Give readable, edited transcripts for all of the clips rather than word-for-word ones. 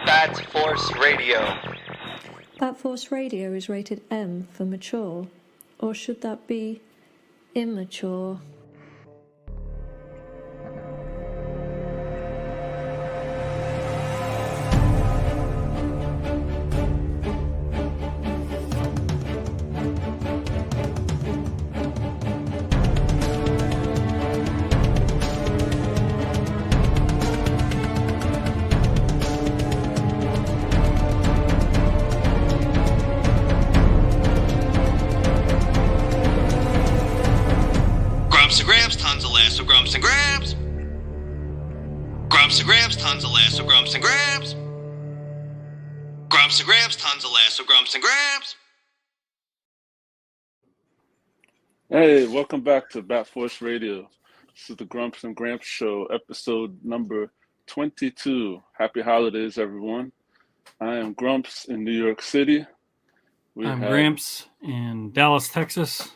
Bat Force Radio. Bat Force Radio is rated M for mature, or should that be immature? Grumps and Gramps, tons of laughs with Grumps and Gramps. Grumps and Gramps, tons of laughs with Grumps and Gramps. Grumps and Gramps, tons of laughs with Grumps and Gramps. Hey, welcome back to Bat Force Radio. This is the Grumps and Gramps Show, episode number 22. Happy holidays, everyone. I am Grumps in New York City. I'm Gramps in Dallas, Texas.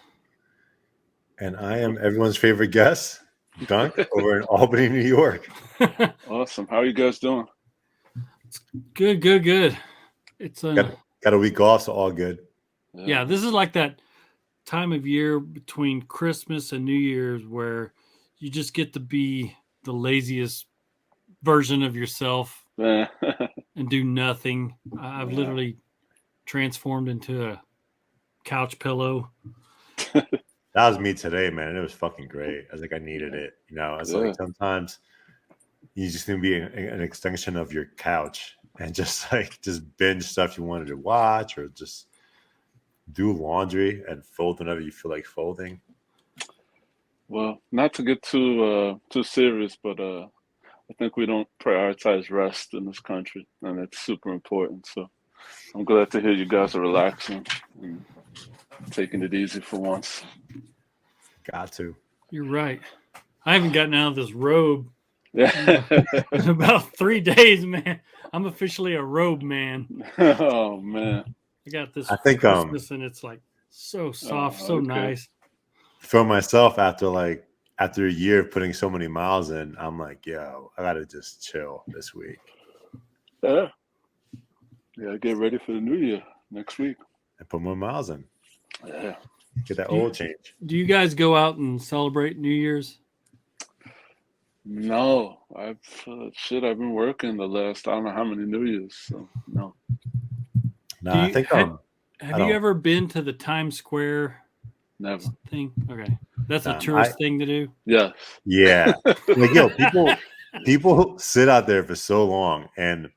And I am everyone's favorite guest, Dunk, over in Albany, New York. Awesome. How are you guys doing? Good. It's got a week off, so all good. Yeah, this is like that time of year between Christmas and New Year's where you just get to be the laziest version of yourself and do nothing. I've literally transformed into a couch pillow. That was me today, man. And it was fucking great. I was like, I needed it. You know, it's like sometimes you just need to be an extension of your couch and just binge stuff you wanted to watch or just do laundry and fold whenever you feel like folding. Well, not to get too serious, but I think we don't prioritize rest in this country, and it's super important. So I'm glad to hear you guys are relaxing and taking it easy for once. Got to. You're right. I haven't gotten out of this robe in about 3 days, man. I'm officially a robe man. Oh man. I got this I think Christmas and it's like so soft, so nice. For myself, after a year of putting so many miles in, I'm like, yo, I gotta just chill this week. Yeah, get ready for the new year next week. And put more miles in. Yeah. Get that oil change. Do you guys go out and celebrate New Year's? No, I've been working the last I don't know how many New Years, so no. No, I think have you ever been to the Times Square Never thing? Okay, that's a tourist thing to do. Yeah. Like, yo, people sit out there for so long, and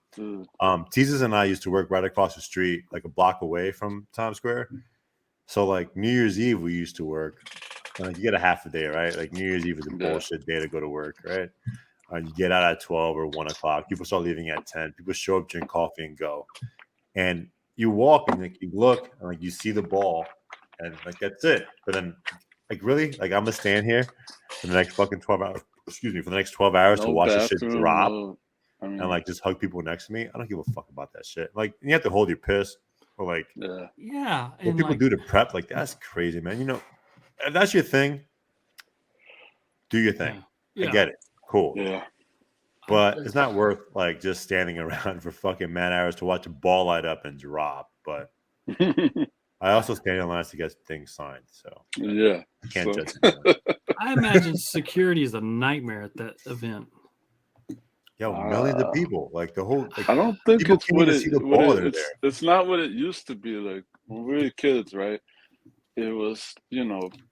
Jesus and I used to work right across the street, like a block away from Times Square. So like New Year's Eve, we used to work. You get a half a day, right? Like New Year's Eve is a bullshit day to go to work, right? You get out at 12 or 1 o'clock. People start leaving at 10. People show up, drink coffee, and go. And you walk and like you look and like you see the ball, and like that's it. But then, like really, like I'm gonna stand here for the next fucking 12 hours. Excuse me, for the next 12 hours to watch this shit drop and like just hug people next to me. I don't give a fuck about that shit. Like you have to hold your piss. Or like, what people do to prep, like that's crazy, man. You know, if that's your thing, do your thing. I get it, cool. Yeah, but it's not worth like just standing around for fucking man hours to watch a ball light up and drop. But I also stand in lines to get things signed, so I can't judge. I imagine security is a nightmare at that event. Yo, millions of people, like the whole. Like, I don't think it's what it's not what it used to be. Like when we were kids, right? It was,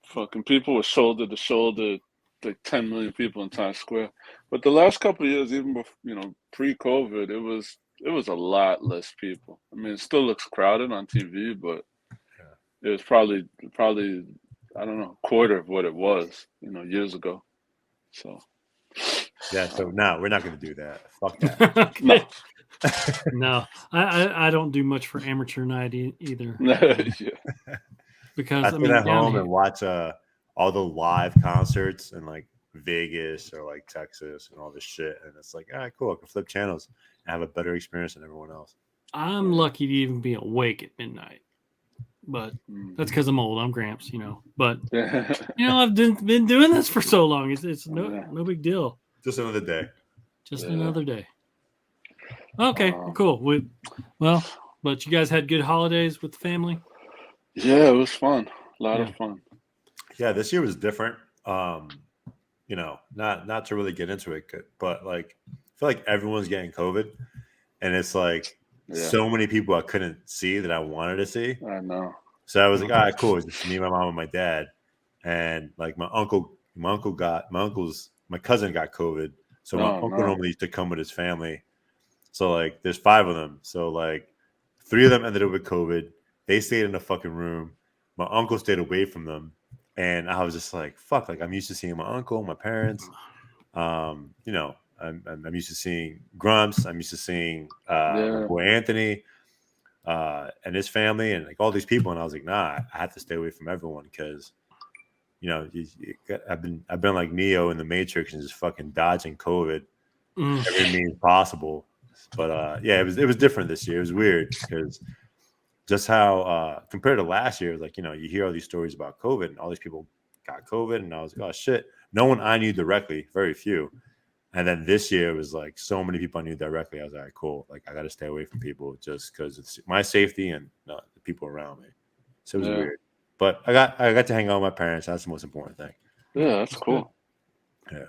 fucking people were shoulder to shoulder, like 10 million people in Times Square. But the last couple of years, even before, pre-COVID, it was a lot less people. I mean, it still looks crowded on TV, but it was probably I don't know, a quarter of what it was, years ago. So. Yeah, so no, we're not going to do that. Fuck that. No, I don't do much for amateur night either. Because I sit at home and watch all the live concerts in like Vegas or like Texas and all this shit, and it's like, all right, cool. I can flip channels and have a better experience than everyone else. I'm lucky to even be awake at midnight, but that's because I'm old. I'm Gramps, But I've been doing this for so long. It's no big deal. Just another day. Another day. Okay, cool. But you guys had good holidays with the family? Yeah, it was fun. A lot of fun. Yeah, this year was different. You know, not to really get into it, but like I feel like everyone's getting COVID, and it's like so many people I couldn't see that I wanted to see. I know. So I was like, all right, cool. It's just me, my mom, and my dad, and like my cousin got COVID. So my uncle normally used to come with his family. So like, there's 5 of them. So like, 3 of them ended up with COVID. They stayed in a fucking room. My uncle stayed away from them. And I was just like, fuck, like I'm used to seeing my uncle, my parents. You know, I'm used to seeing Grumps. I'm used to seeing my boy Anthony and his family and like all these people. And I was like, nah, I have to stay away from everyone because, you know, I've been like Neo in the Matrix and just fucking dodging COVID every means possible. But yeah, it was different this year. It was weird because just how compared to last year, like, you know, you hear all these stories about COVID and all these people got COVID, and I was like, oh shit, no one I knew directly, very few. And then this year it was like so many people I knew directly. I was like, all right, cool. Like I got to stay away from people just because it's my safety and the people around me. So it was weird. But I got to hang out with my parents. That's the most important thing. Yeah, that's cool. Yeah.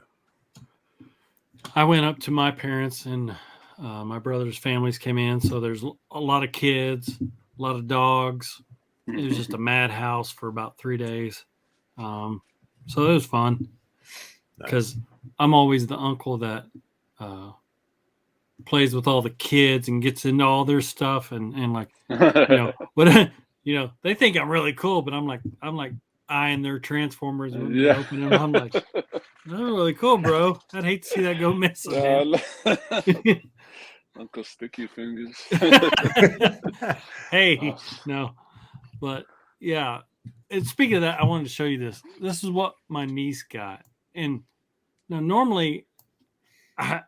I went up to my parents and my brother's families came in. So there's a lot of kids, a lot of dogs. It was just a madhouse for about 3 days. So it was fun because I'm always the uncle that plays with all the kids and gets into all their stuff and like, you know, what, you know, they think I'm really cool, but I'm like eyeing their Transformers when they open them. I'm like, they're really cool, bro. I'd hate to see that go missing. Uncle Sticky Fingers. Hey, no, but yeah. And speaking of that, I wanted to show you this. This is what my niece got, and now normally, I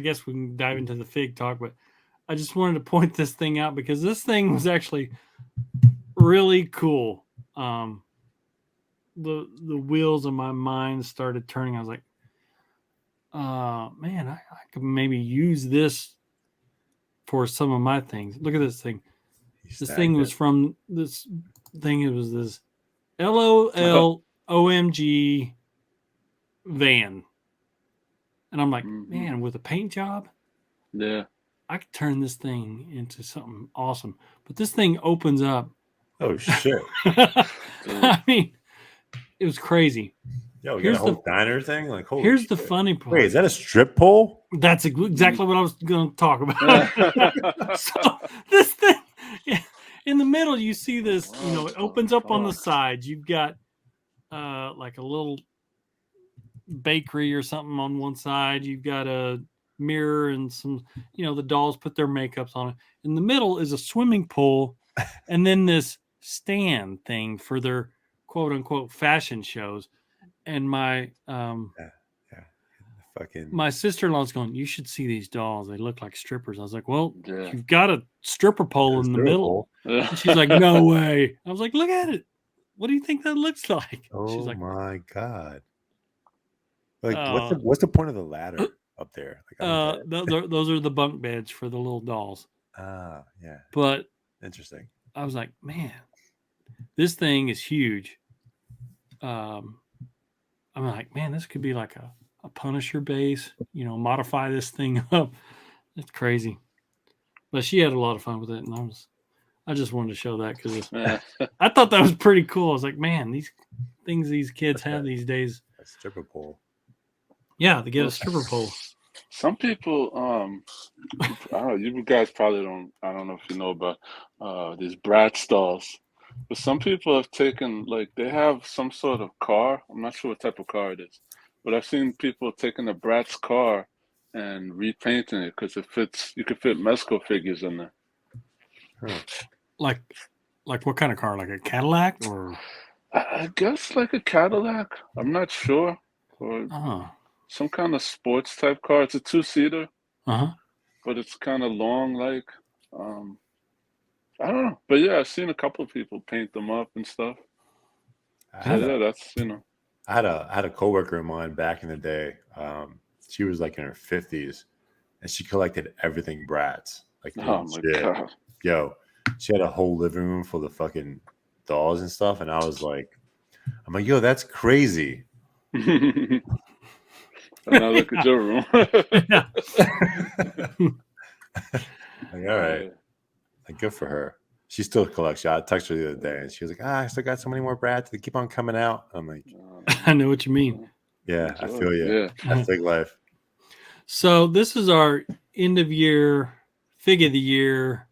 guess we can dive into the fig talk, but I just wanted to point this thing out because this thing was actually really cool. The wheels of my mind started turning. I was like, man, I could maybe use this for some of my things. Look at this thing. This thing was from this thing. It was this LOL OMG van. And I'm like, man, with a paint job, I could turn this thing into something awesome. But this thing opens up. Oh shit! I mean, it was crazy. Yo, here's the diner thing. Like, holy here's shit. The funny part. Wait, is that a strip pole? That's exactly what I was going to talk about. So this thing, in the middle, you see this. You know, it opens up on the sides. You've got like a little bakery or something on one side. You've got a mirror and some, you know, the dolls put their makeups on it. In the middle is a swimming pool, and then this stand thing for their quote unquote fashion shows. And my my sister-in-law's going, you should see these dolls. They look like strippers. I was like, well, you've got a stripper pole in the middle. And she's like, no way. I was like, look at it. What do you think that looks like? Oh, she's like, my God. Like, what's the point of the ladder up there? Like, those are the bunk beds for the little dolls. Yeah. But interesting. I was like, man, this thing is huge. I'm like, man, this could be like a Punisher base, you know, modify this thing up. It's crazy. But she had a lot of fun with it, and I just wanted to show that because I thought that was pretty cool. I was like, man, these things these kids have these days. A stripper pole. Yeah, they get a stripper pole. Some people, I don't know, you guys probably don't, I don't know if you know about these Bratz dolls. But some people have taken, like, they have some sort of car. I'm not sure what type of car it is. But I've seen people taking a Bratz car and repainting it because it fits, you could fit Mezcal figures in there. Huh. Like what kind of car? Like a Cadillac or? I guess like a Cadillac. I'm not sure. Or some kind of sports type car. It's a 2-seater. But it's kind of long, like, I don't know. But yeah, I've seen a couple of people paint them up and stuff. That's, you know. I had a coworker of mine back in the day. She was like in her 50s, and she collected everything Bratz. Like, Oh my god, yo, she had a whole living room full of fucking dolls and stuff, and I'm like, yo, that's crazy. And now look at your room. Yeah. Like, all right, like, good for her. She still collects. I texted her the other day, and she was like, I still got so many more Bratz. They keep on coming out. I'm like, I know what you mean. Yeah, I feel you. Yeah. That's FIG life. So this is our end of year FIG of the year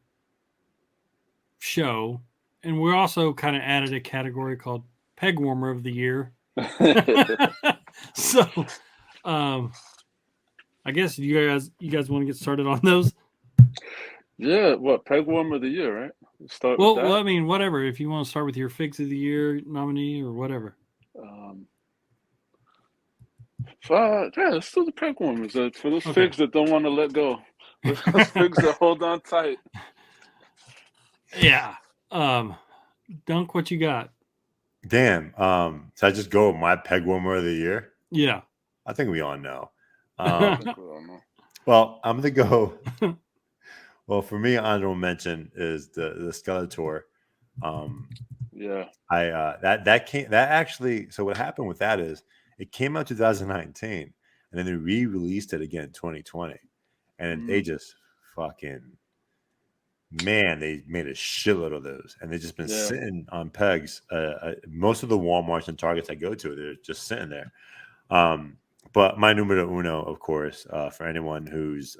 show, and we also kind of added a category called Pegwarmer of the year. So, I guess you guys want to get started on those? Yeah, what Pegwarmer of the year, right? Start Well, with that. I mean, whatever. If you want to start with your FIGs of the year nominee or whatever. Yeah, let's do the Pegwarmers. For those FIGs that don't want to let go. Those FIGs that hold on tight. Yeah. Dunk, what you got? Damn. So I just go with my Pegwarmer of the year? Yeah. I think we all know. Well, I'm gonna go. Well, for me, honorable mention is the Skeletor. Yeah. That actually. So what happened with that is it came out 2019, and then they re-released it again 2020, and they just fucking they made a shitload of those, and they've just been sitting on pegs. Most of the Walmarts and Targets I go to, they're just sitting there. But my numero uno, of course, for anyone who's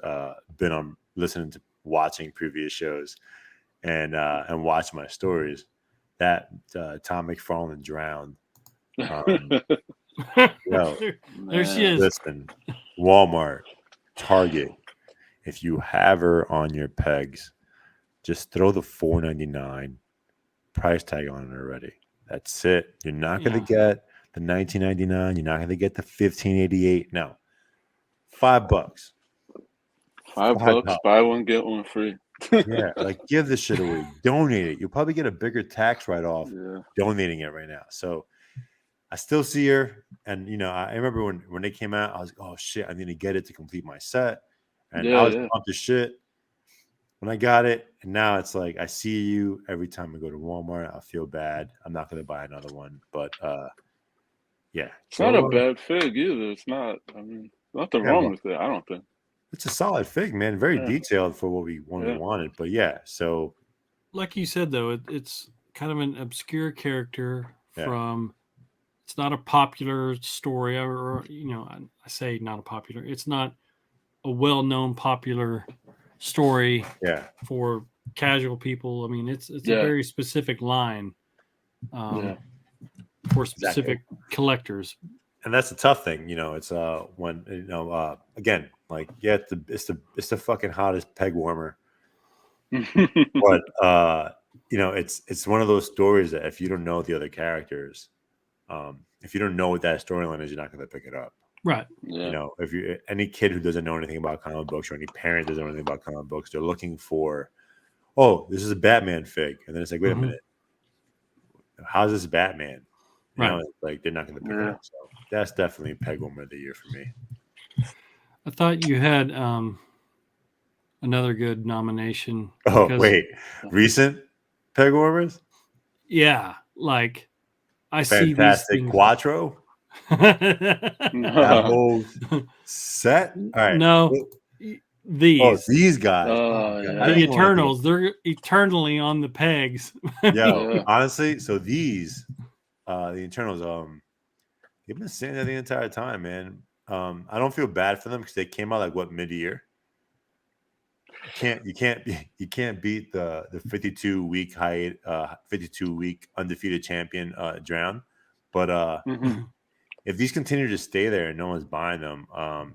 been watching previous shows and watched my stories, that Tom McFarlane drowned. There she is. Listen, Walmart, Target, if you have her on your pegs, just throw the $4.99 price tag on it already. That's it. You're not going to get the $19.99. You're not going to get the $15.88. No, $5. $5. Buy one, get one free. Yeah, like give this shit away. Donate it. You'll probably get a bigger tax write-off donating it right now. So I still see her, and I remember when they came out, I was like, oh shit, I need to get it to complete my set, and I was pumped as shit when I got it. And now it's like I see you every time I go to Walmart. I feel bad. I'm not going to buy another one, but it's not a bad FIG either. It's not. I mean, nothing wrong with it. I don't think. It's a solid FIG, man. Very detailed for what we wanted. But so like you said, though, it's kind of an obscure character from. It's not a popular story, or I say not a popular. It's not a well-known popular story for casual people. I mean, it's a very specific line for specific collectors. And that's a tough thing, It's when again, like it's the fucking hottest peg warmer. But it's one of those stories that if you don't know the other characters, if you don't know what that storyline is, you're not going to pick it up. Right. Yeah. If you any kid who doesn't know anything about comic books or any parent doesn't know anything about comic books, they're looking for, oh, this is a Batman fig, and then it's like, wait a minute, how's this Batman? Right. Like they're not going to pick it up. So that's definitely Pegwarmer of the year for me. I thought you had another good nomination. Oh wait, recent Pegwarmers? Yeah, like I Fantastic see these things. Quattro. That whole set. All right. No, these. Oh, these guys. The Eternals. They're eternally on the pegs. Honestly, so these, the Eternals, they've been sitting there the entire time, man. I don't feel bad for them because they came out like mid-year. You can't beat the 52-week 52-week undefeated champion Drown. But if these continue to stay there and no one's buying them, I'll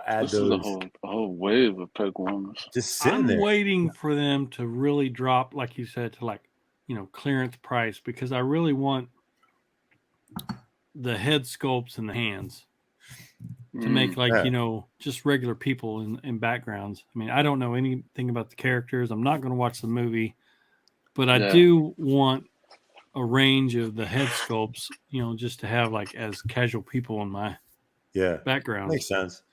add this those. Is a whole wave of Pegwarmers. Just sitting there. I'm waiting for them to really drop, like you said, to clearance price, because I really want the head sculpts and the hands to make just regular people in backgrounds. I mean, I don't know anything about the characters. I'm not going to watch the movie, but I do want a range of the head sculpts, just to have as casual people in my background. Makes sense.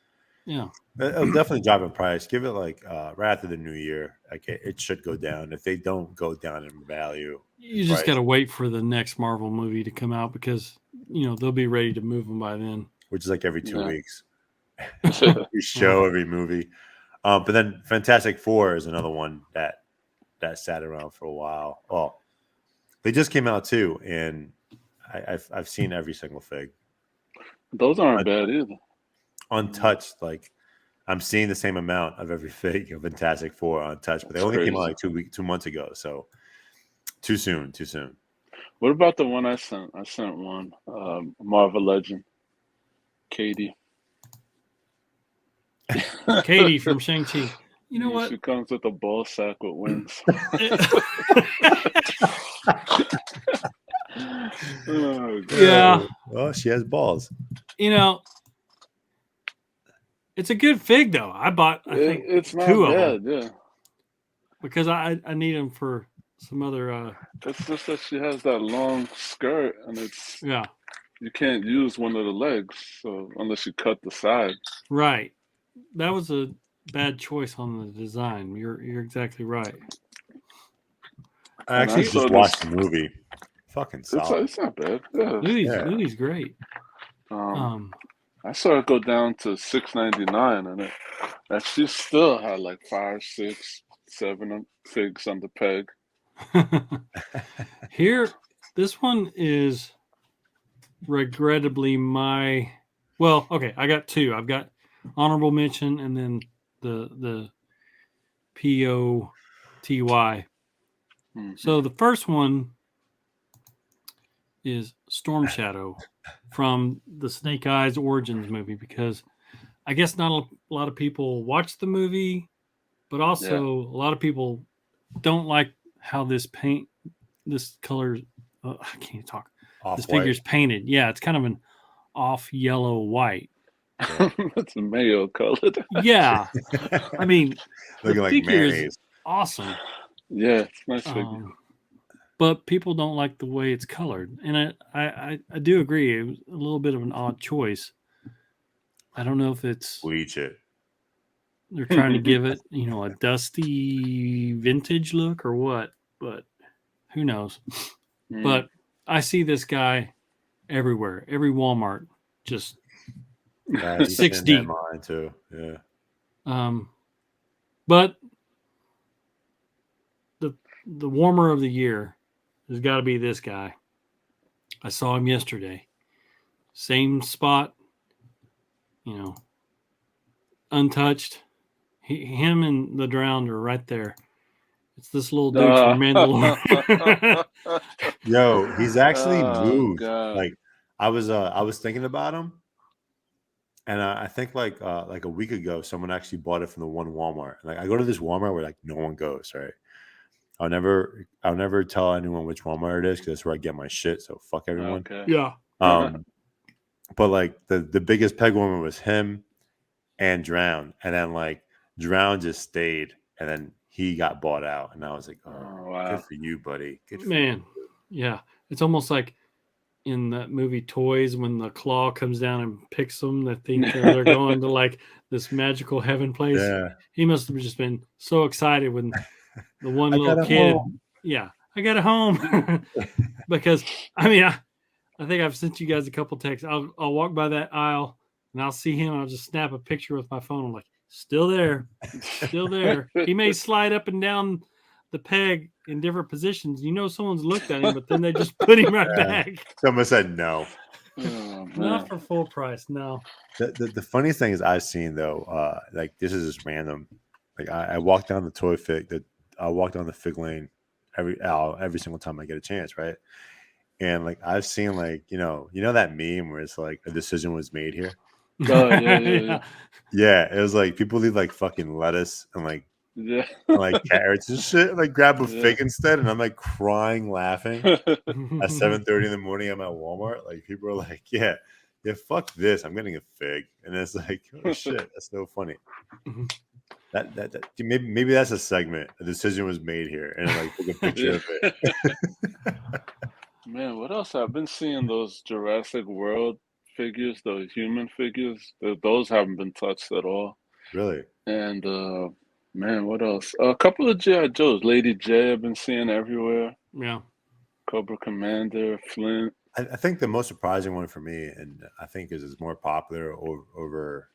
Yeah. It'll definitely drop in price. Give it like right after the new year. Okay, it should go down. If they don't go down in value, You just got to wait for the next Marvel movie to come out because they'll be ready to move them by then. Which is like every 2 weeks. Every show, every movie. But then Fantastic Four is another one that sat around for a while. Oh, they just came out too, and I've seen every single fig. Those aren't bad either. Untouched, like I'm seeing the same amount of every fig of Fantastic Four untouched, but they only came out like 2 months ago, so too soon. What about the one I sent? I sent one, Marvel Legend, Katie. Katie from Shang-Chi. You know what? She comes with a ball sack with wings. Oh, yeah. Well, she has balls. It's a good fig though. I bought think it's not 2 bad, of them. Yeah. Because I need them for some other it's just that she has that long skirt and it's you can't use one of the legs, so unless you cut the side. Right. That was a bad choice on the design. You're exactly right. I actually just watched the movie. Fucking solid. It's not bad. Yeah. Movie's great. I saw it go down to $6.99, and she still had like 5, 6, 7 figs on the peg. Here, this one is regrettably my. Well, okay, I got 2. I've got honorable mention and then the POTY. Mm-hmm. So the first one is Storm Shadow from the Snake Eyes Origins movie, because I guess not a lot of people watch the movie, but also a lot of people don't like how this color, I can't talk. This figure's painted. Yeah, it's kind of an off yellow white. It's a mayo colored. Yeah. I mean, looking like mayonnaise. Is awesome. Yeah, it's nice figure. But people don't like the way it's colored. And I do agree. It was a little bit of an odd choice. I don't know if it's bleach it. They're trying to give it, a dusty vintage look or what, but who knows? But I see this guy everywhere, every Walmart, just 6 deep. Mine too. Yeah. But the warmer of the year has got to be this guy. I saw him yesterday. Same spot, untouched. Him and the Drowned are right there. It's this little dude from Mandalorian. Yo, he's actually moved. Like I was thinking about him, and I think like a week ago, someone actually bought it from the one Walmart. Like I go to this Walmart where like no one goes, right? I'll never tell anyone which Walmart it is because that's where I get my shit. So fuck everyone. Okay. Yeah. But like the biggest Pegwarmer was him and Drowned, and then like Drowned just stayed, and then he got bought out, and I was like, oh wow. Good for you, buddy. Good for you. Yeah. It's almost like in that movie Toys when the claw comes down and picks them, that think they're going to like this magical heaven place. Yeah. He must have just been so excited when the one little kid. Yeah, I got a home. Because I think I've sent you guys a couple texts. I'll walk by that aisle and I'll see him. I'll just snap a picture with my phone. I'm like, still there. He may slide up and down the peg in different positions. Someone's looked at him, but then they just put him right back. Someone said no. Not for full price, no. The funniest thing is I've seen though, like this is just random. Like I walk down the toy fig I walk down the fig lane every single time I get a chance, right? And like I've seen like that meme where it's like a decision was made here. Oh, yeah. Yeah, it was like people leave like fucking lettuce and like and, like carrots and shit, and like grab a fig instead, and I'm like crying laughing at 7:30 in the morning. I'm at Walmart. Like people are like, yeah, fuck this. I'm getting a fig, and it's like, oh shit, that's so funny. That maybe that's a segment. A decision was made here, and like take a picture of it. Man, what else? I've been seeing those Jurassic World figures, the human figures, those haven't been touched at all. Really? And man, what else? A couple of G.I. Joes. Lady J I've been seeing everywhere. Yeah. Cobra Commander, Flint. I think the most surprising one for me, and I think is more popular over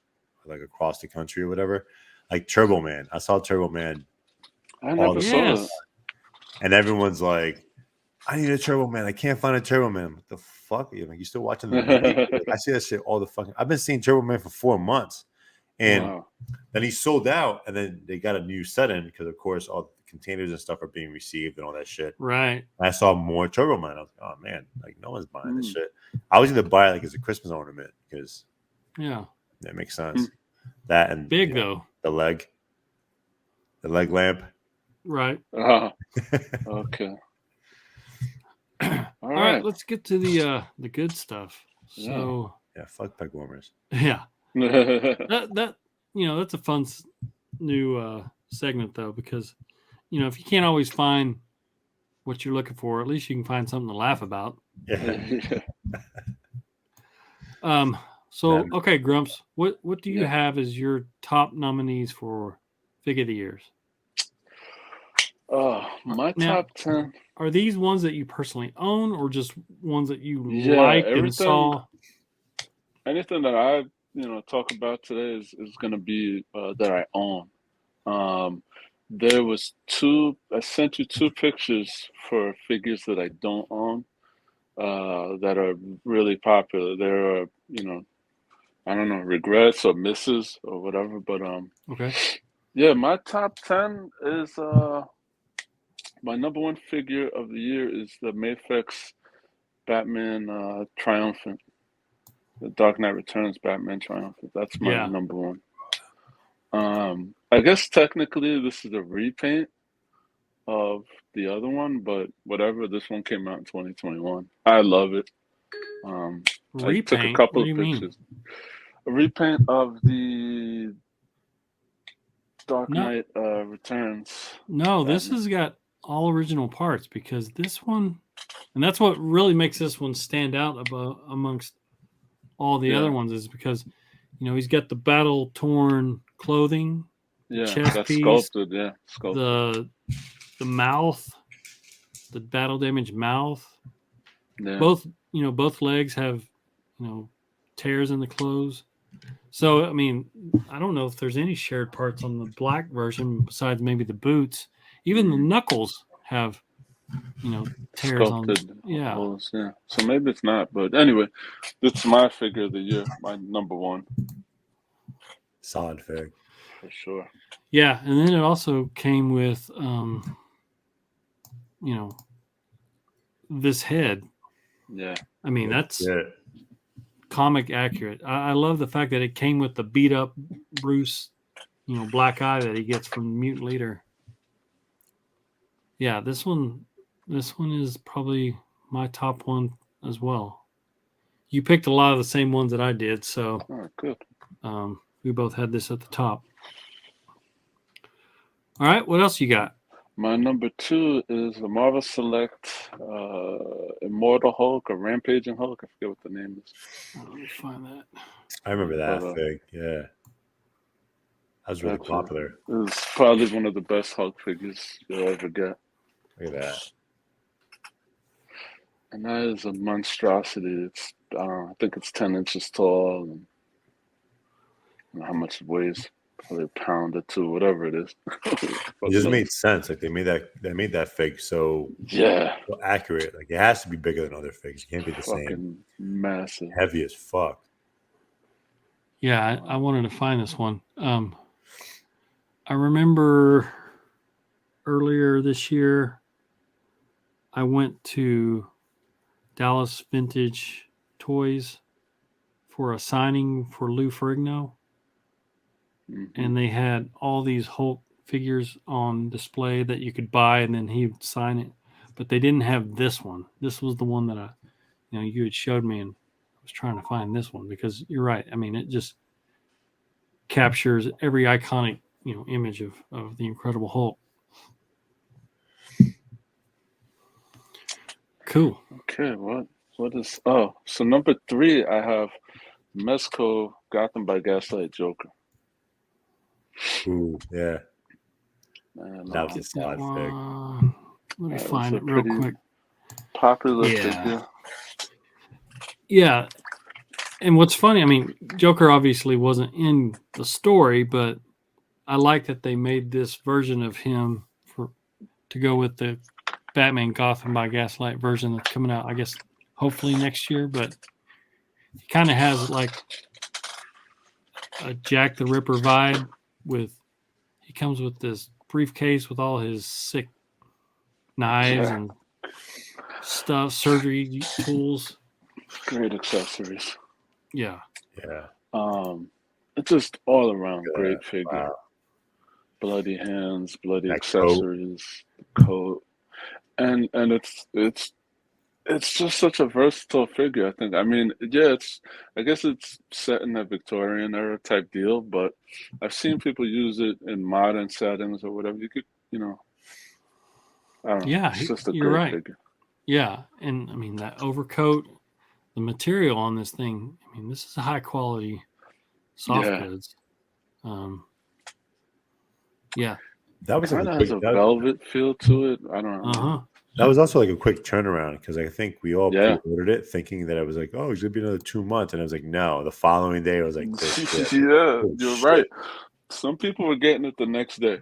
like across the country or whatever, like Turbo Man. I saw Turbo Man. I never saw it. And everyone's like, I need a Turbo Man. I can't find a Turbo Man. What the fuck? You still watching the movie? I see that shit all the fucking. I've been seeing Turbo Man for 4 months, and then he sold out, and then they got a new set in because, of course, all the containers and stuff are being received and all that shit. Right. And I saw more Turbo Man. I was like, oh man, like no one's buying this shit. I was gonna buy it like as a Christmas ornament because that makes sense. That and big though. The leg lamp. Right. Okay. All right, let's get to the good stuff. So fuck Pegwarmers. Yeah. that that's a fun new segment though, because if you can't always find what you're looking for, at least you can find something to laugh about. So okay, Grumps, what do you have as your top nominees for Fig of the Years? Top 10. Are these ones that you personally own, or just ones that you liked and saw? Anything that I talk about today is going to be that I own. There was I sent you 2 pictures for figures that I don't own that are really popular. There are, I don't know, regrets or misses or whatever, but okay. Yeah, my top 10 is my number 1 figure of the year is the Mayflex Batman Triumphant. The Dark Knight Returns Batman Triumphant. That's my number 1. I guess technically this is a repaint of the other one, but whatever. This one came out in 2021. I love it. I took a couple of pictures. A repaint of the Dark Knight Returns. No, this has got all original parts, because this one, and that's what really makes this one stand out amongst all the other ones, is because he's got the battle torn clothing, chest that's piece, sculpted, the mouth, the battle damaged mouth. Yeah. Both legs have tears in the clothes. So I mean, I don't know if there's any shared parts on the black version besides maybe the boots. Even the knuckles have tears sculpted on holes, So maybe it's not, but anyway, it's my figure of the year, my number 1. Solid fig. For sure. Yeah, and then it also came with this head. Yeah. I mean, that's comic accurate. I love the fact that it came with the beat up Bruce, black eye that he gets from the Mutant Leader. Yeah, this one is probably my top one as well. You picked a lot of the same ones that I did, so good. We both had this at the top. All right, what else you got? My number 2 is the Marvel Select Immortal Hulk or Rampaging Hulk. I forget what the name is. Let me find that. I remember that fig. Yeah, that was really popular. It was probably one of the best Hulk figures you'll ever get. Look at that. And that is a monstrosity. It's I think it's 10 inches tall, and I don't know how much it weighs. Probably a pound or 2, whatever it is. It just made sense. Like they made that fig so accurate. Like it has to be bigger than other figs. It can't be the same. Massive. Heavy as fuck. Yeah, I wanted to find this one. I remember earlier this year, I went to Dallas Vintage Toys for a signing for Lou Ferrigno. And they had all these Hulk figures on display that you could buy, and then he would sign it. But they didn't have this one. This was the one that you had showed me, and I was trying to find this one because you're right. I mean, it just captures every iconic, image of the Incredible Hulk. Cool. Okay, well, What is? Oh, so number 3, I have Mezcal Gotham by Gaslight Joker. Ooh, yeah. And, That was a Get that solid fig. one. Let me that find was it a real pretty quick. popular Yeah. figure. Yeah. And what's funny, I mean, Joker obviously wasn't in the story, but I like that they made this version of him to go with the Batman Gotham by Gaslight version that's coming out, I guess, hopefully next year. But he kind of has like a Jack the Ripper vibe. He comes with this briefcase with all his sick knives and stuff, surgery tools. Great accessories. Yeah. Yeah. It's just all around great figure. Wow. Bloody hands, bloody That accessories, coat. And it's just such a versatile figure, I think. I mean, yeah, I guess it's set in a Victorian era type deal, but I've seen people use it in modern settings or whatever. You could, I don't know. Yeah, It's just a you're great right. figure. Yeah, and I mean that overcoat, the material on this thing. I mean, this is a high quality soft goods. Yeah, that was kind like of has a velvet feel to it. I don't know. That was also like a quick turnaround because I think we all Yeah. pre-ordered it thinking that it was like, oh, it's gonna be another 2 months, and I was like, no. The following day, I was like, yeah, you're right. Some people were getting it the next day.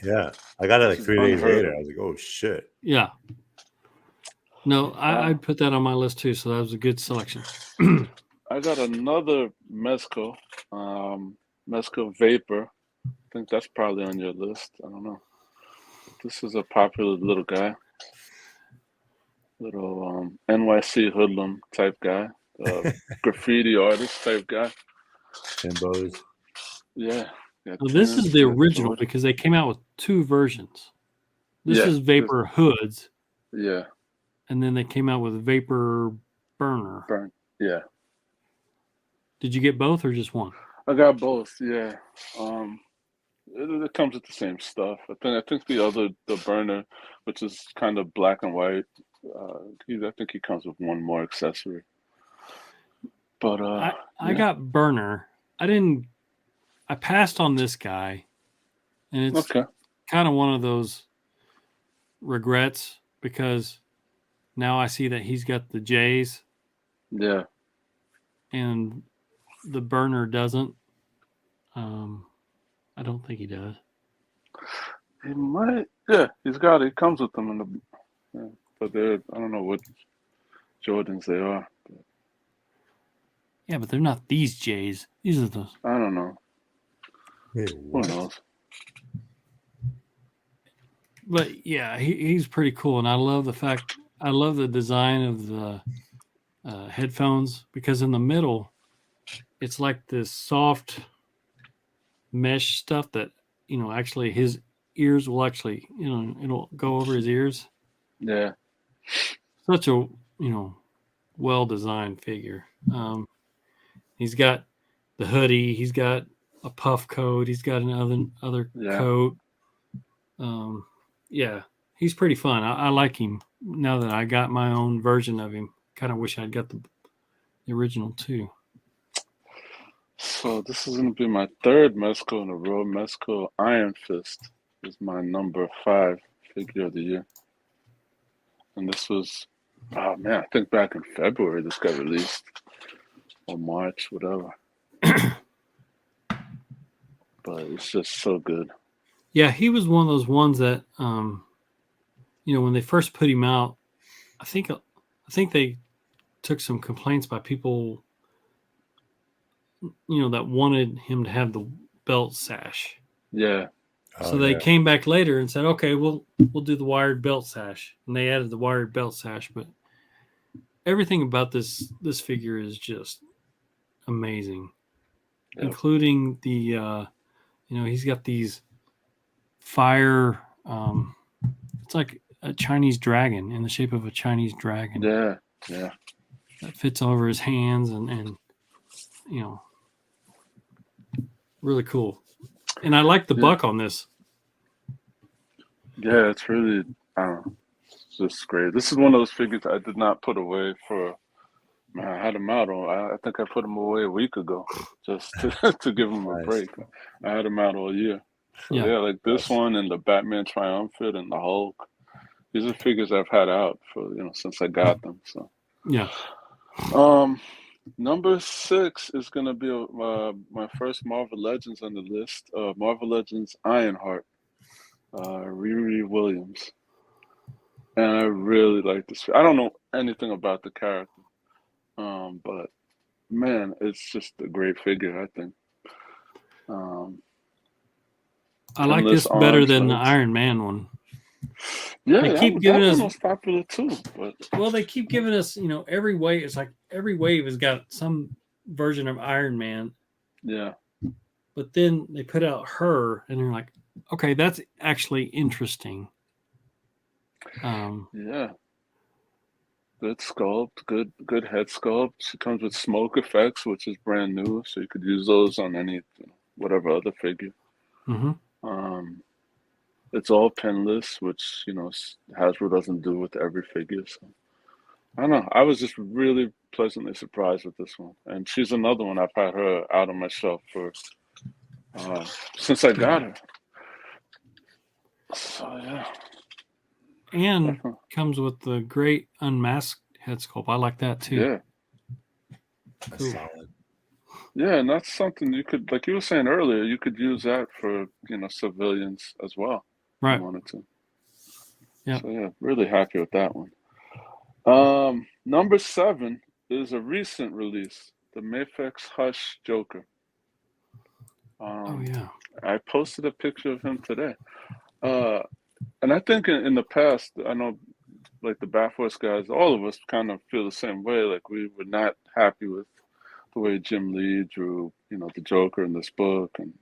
Yeah, I got it like 3 days later. I was like, oh shit. Yeah. No, I'd put that on my list too. So that was a good selection. I got another Mezcal, Mezcal Vapor. I think that's probably on your list. I don't know. This is a popular little guy, little NYC hoodlum type guy, graffiti artist type guy. Timbos. Yeah. Well, this is the original because they came out with 2 versions. This is Vapor Hoods. Yeah. And then they came out with Vapor Burner. Yeah. Did you get both or just one? I got both. Yeah. It comes with the same stuff. I think the burner, which is kind of black and white, I think he comes with one more accessory. But I got burner. I passed on this guy, and it's kind of one of those regrets because now I see that he's got the J's. Yeah. And the burner doesn't. I don't think he does. He might. Yeah, he comes with them but I don't know what Jordans they are. But. Yeah, but they're not these J's. These are those. I don't know. Wait, who knows? But yeah, he's pretty cool, and I love the design of the headphones because in the middle, it's like this soft mesh stuff that actually his ears will actually it'll go over his ears. Yeah, such a well designed figure. He's got the hoodie. He's got a puff coat. He's got another coat. Yeah, he's pretty fun. I like him now that I got my own version of him. Kind of wish I'd got the original too. So this is going to be my 3rd Mezcal in a row. Mezcal Iron Fist is my number 5 figure of the year. And this was, I think back in February this got released. Or March, whatever. But it's just so good. Yeah, he was one of those ones that, when they first put him out, I think they took some complaints by people, that wanted him to have the belt sash. Yeah. So they came back later and said, okay, we'll do the wired belt sash. And they added the wired belt sash. But everything about this figure is just amazing, including the, he's got these fire. It's like a Chinese dragon in the shape of a Chinese dragon. Yeah, yeah. That fits over his hands and really cool. And I like the buck on this. Yeah, it's really, I don't know, it's just great. This is one of those figures I did not put away for Man, I had him out on. I think I put him away a week ago, just to give him a break. I had him out all year. So yeah, like this one and the Batman Triumphant and the Hulk. These are figures I've had out for since I got them. So yeah. Number 6 is gonna be my first Marvel Legends on the list. Marvel Legends Ironheart, Riri Williams, and I really like this. I don't know anything about the character, but man, it's just a great figure. I think. I like this better than the Iron Man one. Yeah, they keep giving us one was popular too. But well, they keep giving us, every wave. It's like every wave has got some version of Iron Man. Yeah. But then they put out her, and they're like, okay, that's actually interesting. Yeah. Good sculpt, good head sculpt. She comes with smoke effects, which is brand new, so you could use those on any whatever other figure. Mm-hmm. It's all pinless, which Hasbro doesn't do with every figure. So I don't know. I was just really pleasantly surprised with this one, and she's another one I've had her out on my shelf for since I got her. So yeah. And comes with the great unmasked head sculpt. I like that too. Yeah. That's solid. Yeah, and that's something you could, like you were saying earlier, you could use that for, civilians as well. Right. If you wanted to. Yeah. So yeah, really happy with that one. Number 7 is a recent release, the Mayflex Hush Joker. Oh yeah. I posted a picture of him today. And I think in the past, I know like the Bat Force guys, all of us kind of feel the same way. Like we were not happy with the way Jim Lee drew, the Joker in this book, and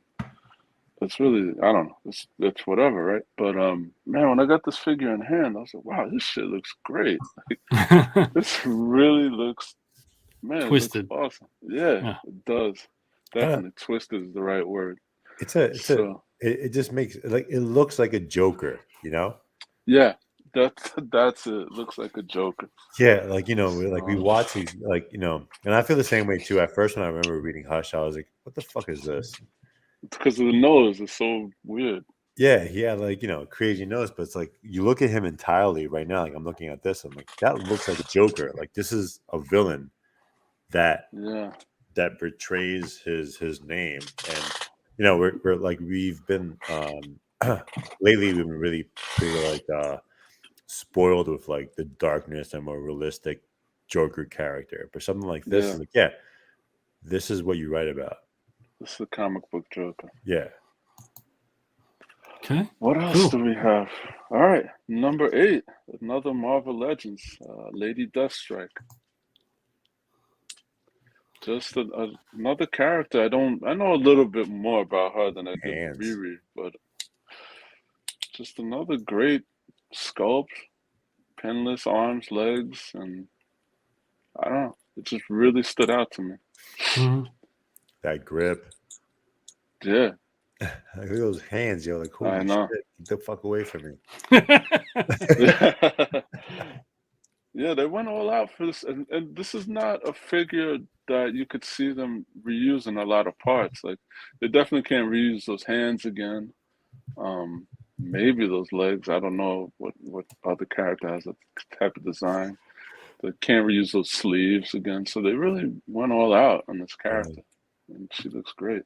it's really, I don't know, it's whatever, right? But man, when I got this figure in hand, I was like, wow, this shit looks great. Like, this really looks, man, twisted. It looks awesome. Yeah, it does. Definitely, twisted is the right word. It just makes it looks like a Joker, Yeah. That's it. Looks like a Joker. Yeah, we watch these, and I feel the same way too. At first, when I remember reading Hush, I was like, "What the fuck is this?" It's because of the nose. It's so weird. Yeah, he had crazy nose, but it's like you look at him entirely right now. Like I'm looking at this, I'm like, that looks like a Joker. Like this is a villain that betrays his name, and we're like we've been lately we've been really spoiled with like the darkness and more realistic Joker character, but something like this is like, this is what you write about. This is the comic book Joker. Yeah. Okay. What else do we have? All right, number 8, another Marvel Legends, Lady Deathstrike. Just another character. I know a little bit more about her than I did Riri, but just another great sculpt. Pinless arms, legs, and I don't know. It just really stood out to me. Mm-hmm. That grip. Yeah. Look at those hands, yo. Like, holy I know. shit. Get the fuck away from me. Yeah, they went all out for this. And this is not a figure that you could see them reusing a lot of parts. Like, they definitely can't reuse those hands again. Maybe those legs. I don't know what other character has a type of design. They can't reuse those sleeves again. So they really went all out on this character. And she looks great.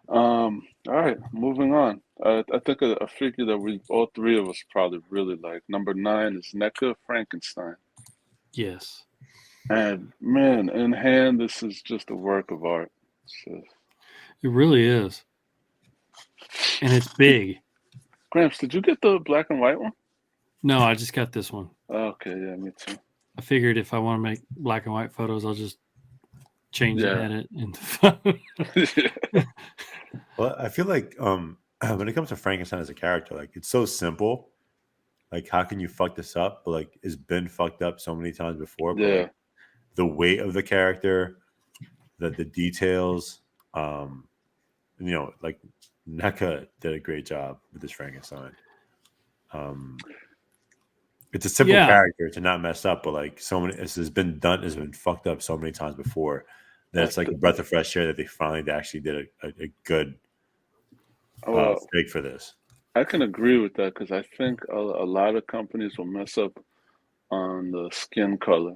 All right, moving on. I think a figure that all three of us probably really like. Number 9 is NECA Frankenstein. Yes. And man, in hand, this is just a work of art. It really is. And it's big. Gramps, did you get the black and white one? No, I just got this one. Okay, yeah, me too. I figured if I want to make black and white photos, I'll just change the edit into Well, I feel like when it comes to Frankenstein as a character, like it's so simple. Like, how can you fuck this up? But like, it's been fucked up so many times before. But like, the weight of the character, the details, like NECA did a great job with this Frankenstein. It's a simple character to not mess up, but like so many, this has been fucked up so many times before that it's like a breath of fresh air that they finally actually did a good fig for this. I can agree with that because I think a lot of companies will mess up on the skin color.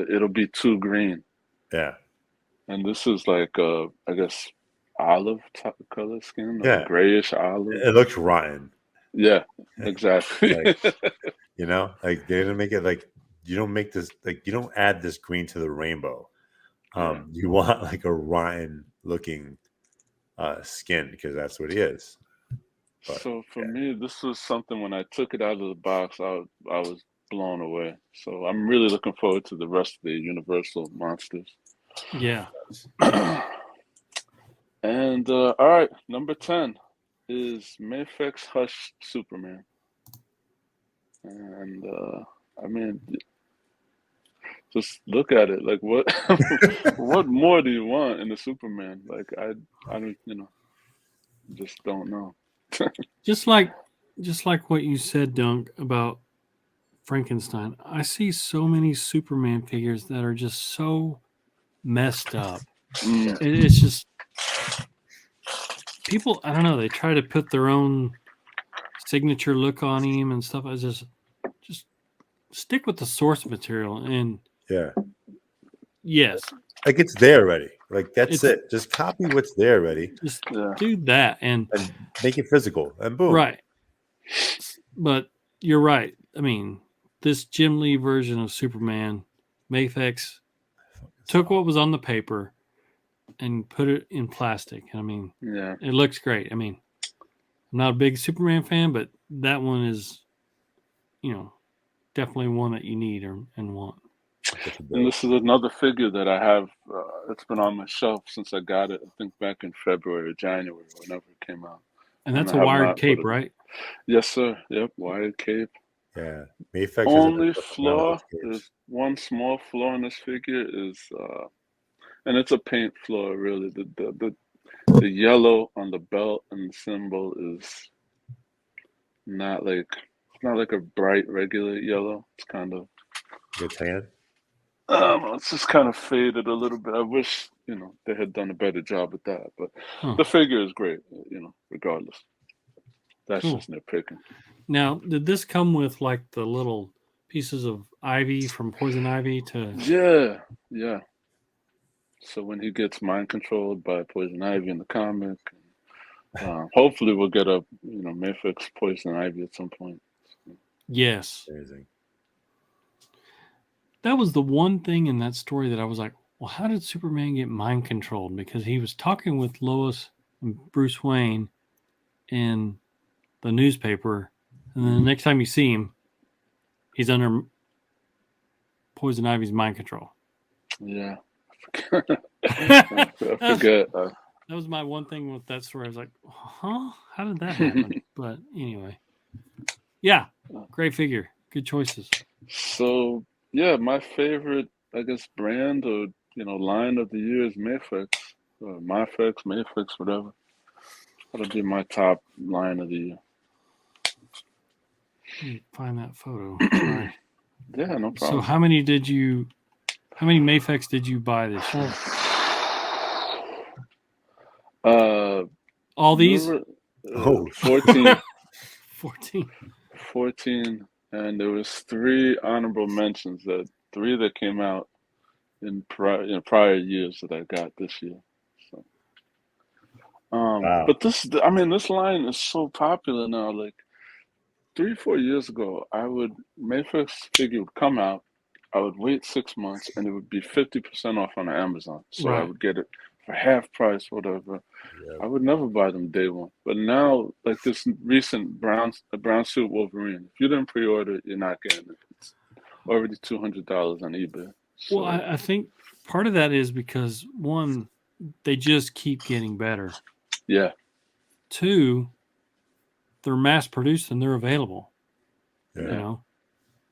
It'll be too green. Yeah. And this is like I guess olive type of color skin, or grayish olive. It looks rotten. Yeah, exactly. Like, you know, like they didn't make it like you don't make this like you don't add this green to the rainbow. You want like a rotten looking skin because that's what he is. But, so for me, this was something when I took it out of the box, I was blown away. So I'm really looking forward to the rest of the Universal monsters. Yeah. And all right, number 10 is Mayflex Hush Superman. And I mean, just look at it. Like, what what more do you want in the Superman? Like, I don't, just don't know. just like what you said, Dunk, about Frankenstein. I see so many Superman figures that are just so messed up. It's just people, I don't know, they try to put their own signature look on him and stuff. I just stick with the source material. And yes, like it's there already. Like that's it. Just copy what's there already. Just do that and make it physical and boom. Right. But you're right. I mean, this Jim Lee version of Superman, Mayfix took what was on the paper and put it in plastic. And I mean, it looks great. I mean, I'm not a big Superman fan, but that one is, definitely one that you need and want. And this is another figure that I have. It's been on my shelf since I got it. I think back in February or January, whenever it came out. And that's a wired cape, right? Yes, sir. Yep, wired cape. Yeah. Mayflex only flaw, there's one small flaw in this figure is, and it's a paint flaw really. The yellow on the belt and the symbol is not like a bright regular yellow. It's kind of good tan. It's just kind of faded a little bit. I wish they had done a better job with that, but the figure is great. Regardless. That's just nitpicking. Now, did this come with like the little pieces of ivy from Poison Ivy to? Yeah. So when he gets mind controlled by Poison Ivy in the comic, hopefully we'll get a Mayfix Poison Ivy at some point. Yes. Amazing. That was the one thing in that story that I was like, well, how did Superman get mind controlled? Because he was talking with Lois and Bruce Wayne in the newspaper, and then the next time you see him, he's under Poison Ivy's mind control. Yeah. I forget. That was my one thing with that story. I was like, huh? How did that happen? But anyway. Yeah. Great figure. Good choices. So, yeah, my favorite, I guess, brand or, line of the year is Mayflex. Mayflex, whatever. That'll be my top line of the year. Find that photo. Sorry. Yeah, no problem. So how many Mayflex did you buy this year? All these? 14. 14. And there was 3 honorable mentions, 3 that came out in prior years that I got this year. So, wow. But this line is so popular now. Like 3-4 years ago, Mayflex figure would come out, I would wait 6 months, and it would be 50% off on Amazon. So I would get it for half price, whatever. Yep. I would never buy them day one. But now, like this recent brown suit Wolverine, if you didn't pre-order, you're not getting it. It's already $200 on eBay. So. Well, I think part of that is because, one, they just keep getting better. Yeah. 2, they're mass produced and they're available. Yeah.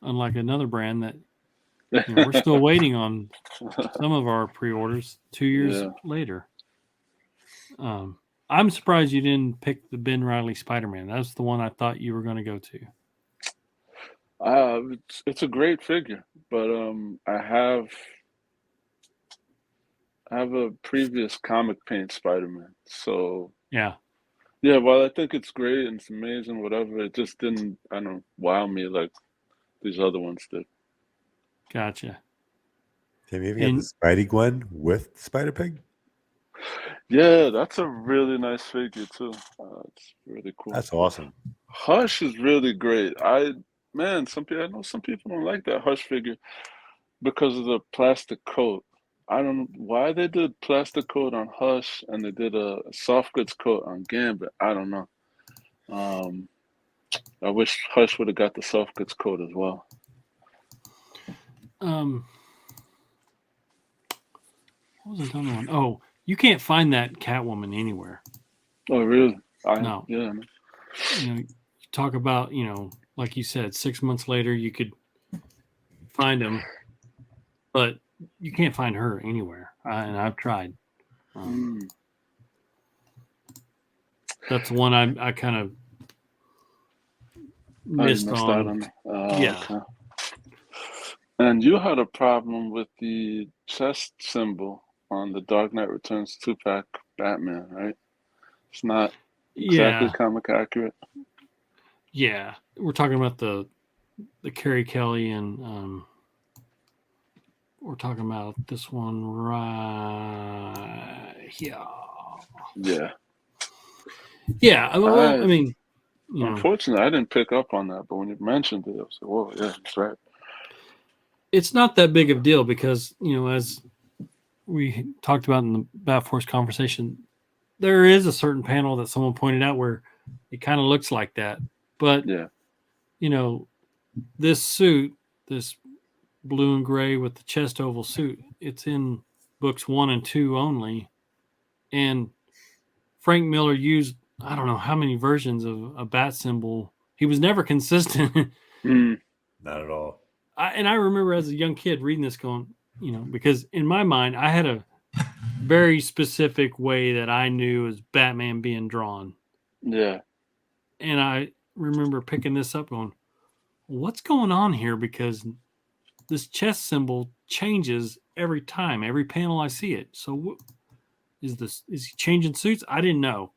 Unlike another brand that we're still waiting on some of our pre-orders 2 years later. I'm surprised you didn't pick the Ben Reilly Spider-Man. That's the one I thought you were going to go to. It's a great figure, but I have a previous comic paint Spider-Man, so Yeah. yeah. While I think it's great and it's amazing, whatever, it just didn't, I don't know, wow me like these other ones did. Gotcha. Tim, you even got the Spidey Gwen with Spider Pig? Yeah, that's a really nice figure too. It's really cool. That's awesome. Hush is really great. I know some people don't like that Hush figure because of the plastic coat. I don't know why they did plastic coat on Hush and they did a soft goods coat on Gambit. I don't know. I wish Hush would have got the soft goods coat as well. What was another one? Oh, you can't find that Catwoman anywhere. Oh, really? No. Yeah. You talk about, like you said, 6 months later you could find them, but you can't find her anywhere. And I've tried. That's the one I kind of missed on. Yeah. Okay. And you had a problem with the chest symbol on the Dark Knight Returns 2-pack Batman, right? It's not exactly comic accurate. Yeah, we're talking about the Carrie Kelly, and we're talking about this one right here. Yeah. Well, I mean, unfortunately, I didn't pick up on that, but when you mentioned it, I was like, "Whoa, yeah, that's right." It's not that big of a deal because as we talked about in the Bat Force conversation, there is a certain panel that someone pointed out where it kind of looks like that. But, this suit, this blue and gray with the chest oval suit, it's in books 1 and 2 only. And Frank Miller used, I don't know how many versions of a bat symbol. He was never consistent. Not at all. And I remember as a young kid reading this going, because in my mind, I had a very specific way that I knew as Batman being drawn. Yeah. And I remember picking this up going, what's going on here? Because this chest symbol changes every time, every panel I see it. So is he changing suits? I didn't know.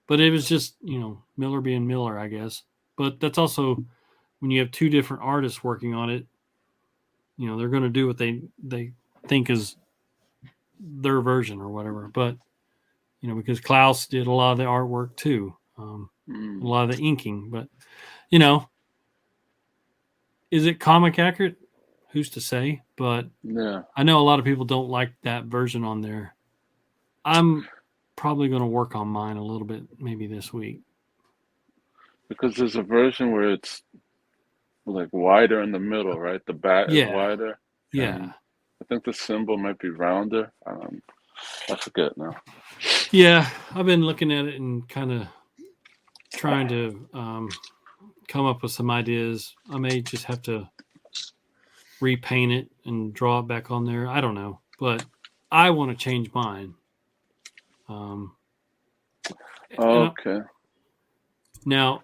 But it was just, Miller being Miller, I guess. But that's also when you have two different artists working on it, they're going to do what they think is their version or whatever. But, because Klaus did a lot of the artwork too, a lot of the inking. But, is it comic accurate? Who's to say? But I know a lot of people don't like that version on there. I'm probably going to work on mine a little bit maybe this week. Because there's a version where it's like wider in the middle, right? The bat is wider. Yeah. I think the symbol might be rounder. I forget now. Yeah, I've been looking at it and kind of trying to come up with some ideas. I may just have to repaint it and draw it back on there. I don't know, but I want to change mine. Okay. Now,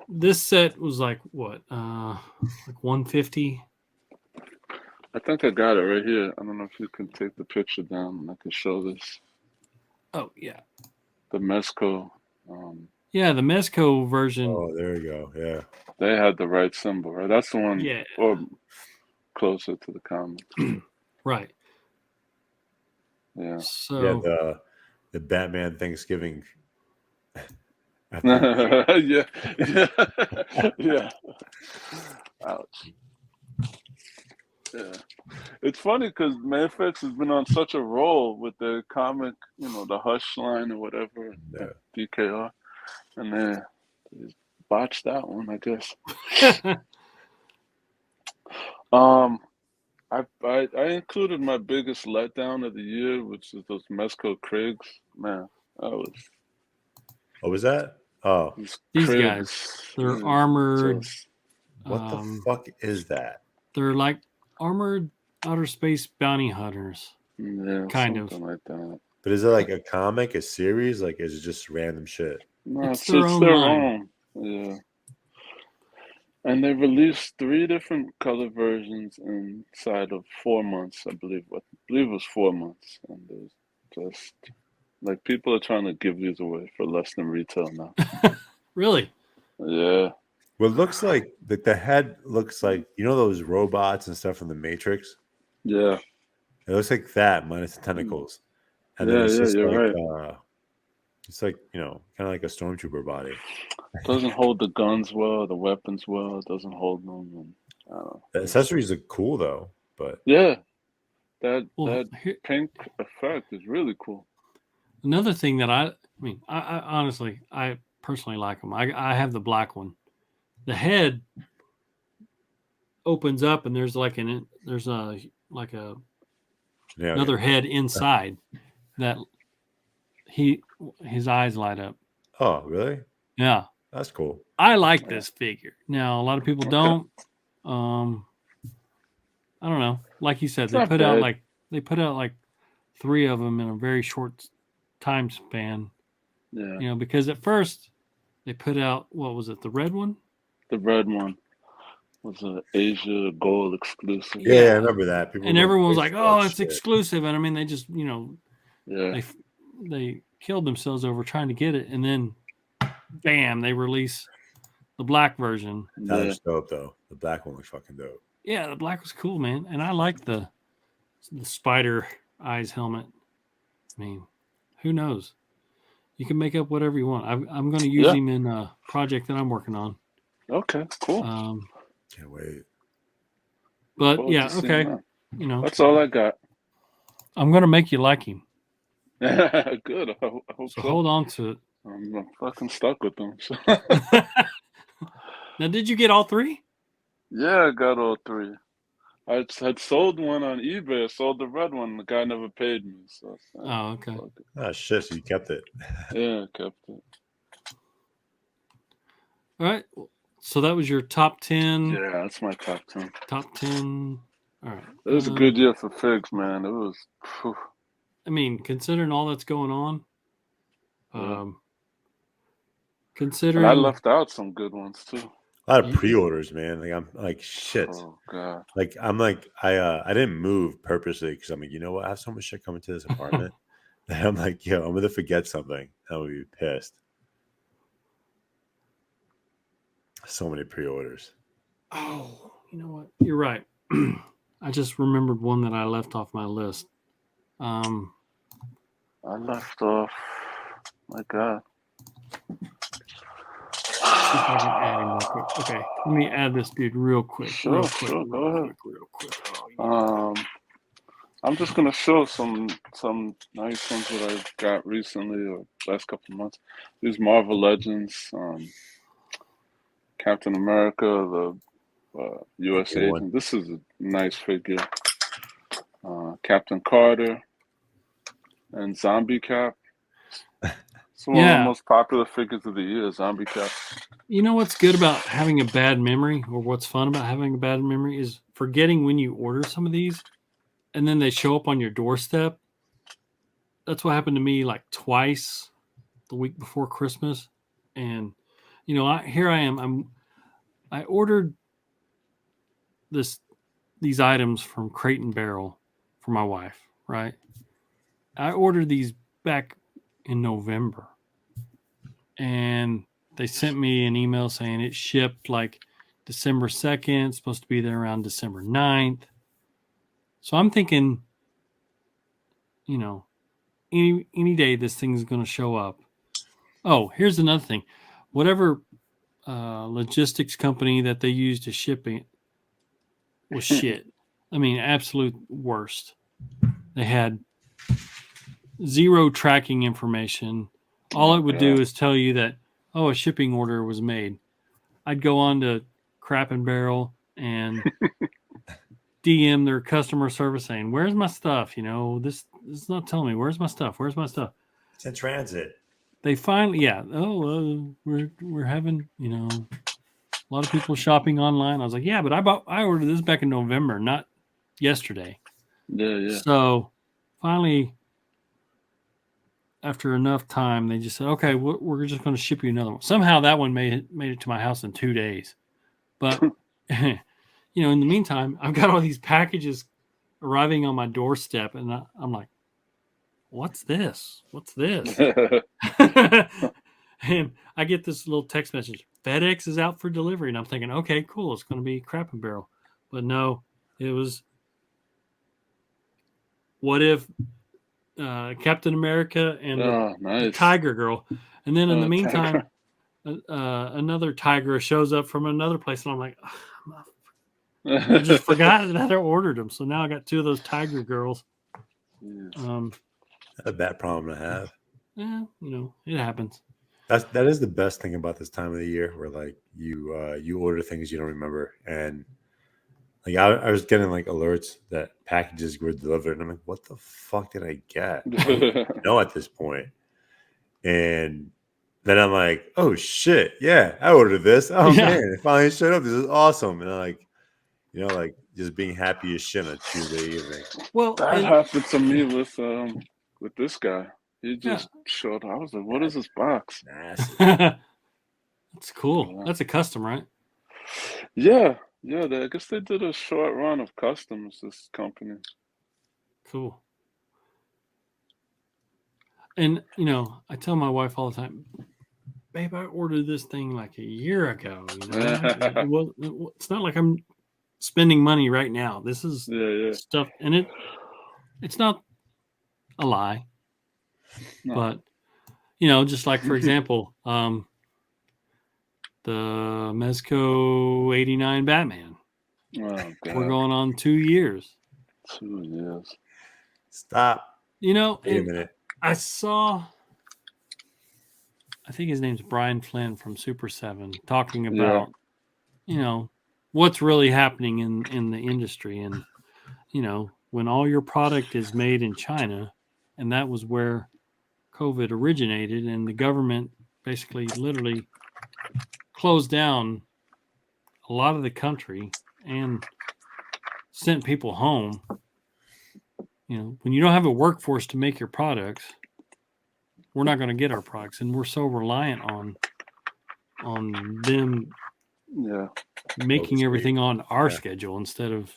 this set was like what? Like $150. I think I got it right here. I don't know if you can take the picture down and I can show this. Oh yeah. The Mezcal. Yeah, the Mezcal version. Oh, there you go. Yeah. They had the right symbol, right? That's the one. Yeah. Or closer to the comic. Right. Yeah. So the Batman Thanksgiving. Yeah. Ouch. Yeah. It's funny because Mayfix has been on such a roll with the comic, the Hush line or whatever, DKR, and they botched that one, I guess. I included my biggest letdown of the year, which is those Mezcal Krigs. Man, that was. What was that? Oh, these guys. They're armored. What the fuck is that? They're like armored outer space bounty hunters. Yeah, kind of like that. But is it like a comic, a series? Like, is it just random shit? No, it's their own. Yeah. And they released 3 different color versions inside of 4 months, I believe. I believe it was 4 months. And there's just like people are trying to give these away for less than retail now. Really? Yeah. Well, it looks like the head looks like, you know, those robots and stuff from the Matrix? Yeah. It looks like that minus the tentacles. And then Yeah, it's yeah, just you're like right. it's like, you know, kind of like a stormtrooper body. Doesn't hold the guns well, the weapons well. It doesn't hold them. And, I don't know. The accessories look cool though, but Yeah, that Well, pink effect is really cool. another thing that I mean, I honestly, I personally like them. I have the black one. The head opens up, and there's like another head inside that his eyes light up. Oh, really? Yeah, that's cool. I like this figure. Now a lot of people don't. I don't know. Like you said, they put out like 3 of them in a very short time span. Yeah. You know, because at first they put out, what was it, the red one? The red one was an Asia Gold exclusive. Yeah, I remember that. People and everyone was like, "Oh, it's exclusive," and I mean, they just, you know, they killed themselves over trying to get it, and then, bam, they release the black version. That looks dope, though. The black one looks fucking dope. Yeah, the black was cool, man, and I like the spider eyes helmet. I mean, who knows? You can make up whatever you want. I'm going to use him in a project that I'm working on. Okay, cool. Can't wait. But yeah, okay. You know, that's all I got. I'm going to make you like him. Good. I hope so. Hold on to it. I'm fucking stuck with them. So. Now, did you get all 3? Yeah, I got all 3. I had sold one on eBay. I sold the red one. The guy never paid me. So okay. Oh, shit. So you kept it. Yeah, I kept it. All right. So that was your top 10. Yeah, that's my top 10. Top 10. All right. It was a good year for FIGS, man. It was. Whew. I mean, considering all that's going on, considering and I left out some good ones too. A lot of pre-orders, man. Like I'm like shit. Oh god. Like I'm like I didn't move purposely because I'm like, you know what? I have so much shit coming to this apartment. And I'm like, yo, I'm gonna forget something. I'm gonna be pissed. So many pre-orders. Oh, you know what? You're right. I just remembered one that I left off my list. I left off. My god. See if I can add him real quick. Okay, let me add this dude real quick. Sure, go ahead. Oh, yeah. I'm just gonna show some nice ones that I got recently or last couple of months. These Marvel Legends, Captain America, the U.S. agent. This is a nice figure. Captain Carter and Zombie Cap. It's one of the most popular figures of the year, Zombie Cap. You know what's good about having a bad memory, or what's fun about having a bad memory, is forgetting when you order some of these, and then they show up on your doorstep. That's what happened to me like twice the week before Christmas. And, you know, here I am. I ordered these items from Crate and Barrel for my wife, right? I ordered these back in November, and they sent me an email saying it shipped like December 2nd, supposed to be there around December 9th. So I'm thinking, you know, any day this thing's going to show up. Oh, here's another thing. Whatever logistics company that they used to ship it was shit. I mean, absolute worst. They had zero tracking information. All it would do is tell you that, oh, a shipping order was made. I'd go on to Crap and Barrel and DM their customer service saying, where's my stuff? You know, this is not telling me. Where's my stuff? Where's my stuff? It's in transit. They finally, we're having, you know, a lot of people shopping online. I was like, yeah, but I ordered this back in November, not yesterday. Yeah. So finally, after enough time, they just said, okay, we're just going to ship you another one. Somehow that one made it to my house in 2 days. But in the meantime, I've got all these packages arriving on my doorstep, and I'm like, what's this? What's this? And I get this little text message, FedEx is out for delivery. And I'm thinking, okay, cool. It's going to be Crap and Barrel. But no, it was, what if Captain America and the Tiger Girl. And then in the meantime, another tiger shows up from another place. And I'm like, I just forgot that I ordered them. So now I got 2 of those Tiger Girls. A bad problem to have. Yeah, it happens. That is the best thing about this time of the year, where like you order things you don't remember, and like I was getting like alerts that packages were delivered, and I'm like, what the fuck did I get? At this point, and then I'm like, oh shit, yeah, I ordered this. Oh man, it finally showed up. This is awesome, and I'm like, like just being happy as shit on a Tuesday evening. Well, that happened to me with this guy. He just showed up. I was like, what is this box? That's cool. Yeah. That's a custom, right? Yeah. I guess they did a short run of customs, this company. Cool. And, I tell my wife all the time, babe, I ordered this thing like a year ago. It's not like I'm spending money right now. This is stuff, and it's not a lie. No. But, just like, for example, the Mezcal 89 Batman. Oh, God. We're going on 2 years. 2 years. Stop. Wait a minute. I saw, I think his name's Brian Flynn from Super 7, talking about, what's really happening in the industry. And, when all your product is made in China, and that was where COVID originated, and the government basically literally closed down a lot of the country and sent people home. When you don't have a workforce to make your products, we're not going to get our products, and we're so reliant on them making everything on our schedule instead of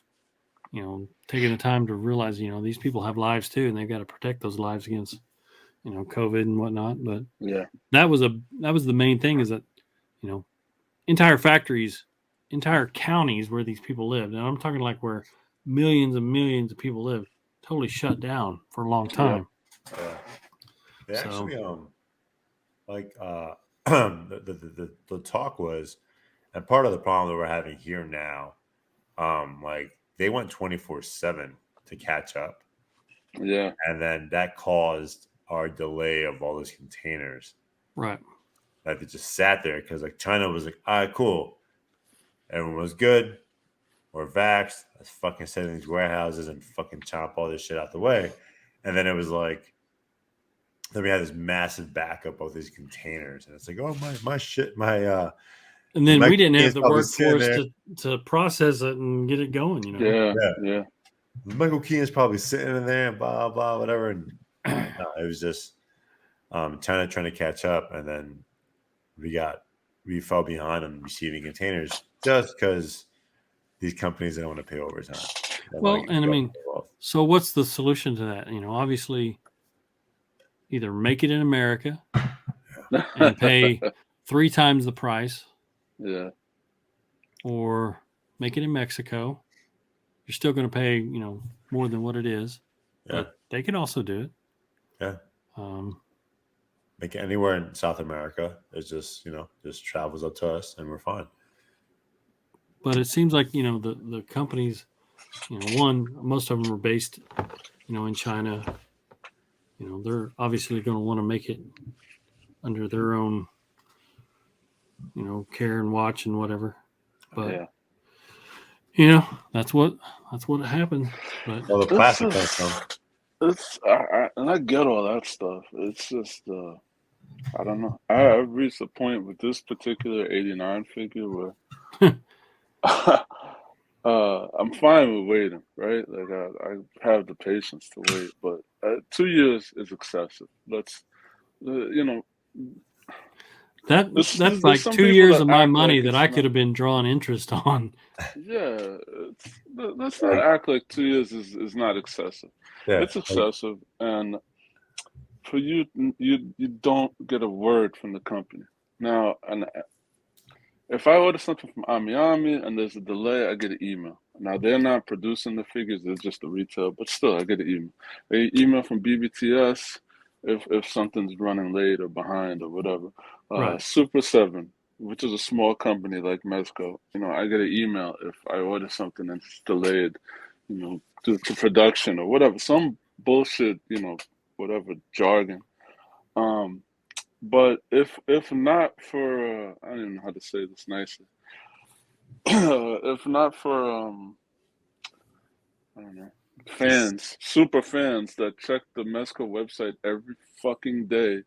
taking the time to realize these people have lives too, and they've got to protect those lives against COVID and whatnot. But that was the main thing, is that entire factories, entire counties where these people lived, and I'm talking like where millions and millions of people live, totally shut down for a long time. They actually the talk was, and part of the problem that we're having here now, like they went 24/7 to catch up. Yeah. And then that caused our delay of all those containers. Right. That they just sat there because like China was like, all right, cool. Everyone was good. We're vaxxed. Let's fucking sit in these warehouses and fucking chop all this shit out the way. And then it was like, then we had this massive backup of these containers. And it's like, oh, my shit, and then we didn't have the workforce to process it and get it going, Yeah. Michael Keaton's probably sitting in there and blah, blah, whatever. And it was just China trying to catch up. And then we fell behind on receiving containers just because these companies don't want to pay overtime. Well, and I mean, so what's the solution to that? Obviously, either make it in America and pay 3 times the price. Yeah. Or make it in Mexico. You're still going to pay, more than what it is. Yeah. But they can also do it. Yeah. Make it anywhere in South America. It's just, just travels up to us and we're fine. But it seems like, the companies, most of them are based, in China. They're obviously going to want to make it under their own, care and watch and whatever. But, that's what happens. But the plastic comes from. And I get all that stuff. It's just, I don't know. I've reached a point with this particular 89 figure where I'm fine with waiting, right? Like I have the patience to wait, but 2 years is excessive. Let's, That's like 2 years of my money that I could have been drawing interest on. Yeah, let's not act like 2 years is not excessive. Yeah. It's excessive, and for you don't get a word from the company. Now, and if I order something from Ami and there's a delay, I get an email. Now, they're not producing the figures, they're just a retail, but still, I get an email. An email from BBTS if something's running late or behind or whatever. Right. Super 7, which is a small company like Mezcal, I get an email if I order something and it's delayed, due to production or whatever. Some bullshit, whatever jargon. But if not for I don't even know how to say this nicely. If not for I don't know, fans, super fans that check the Mezcal website every fucking day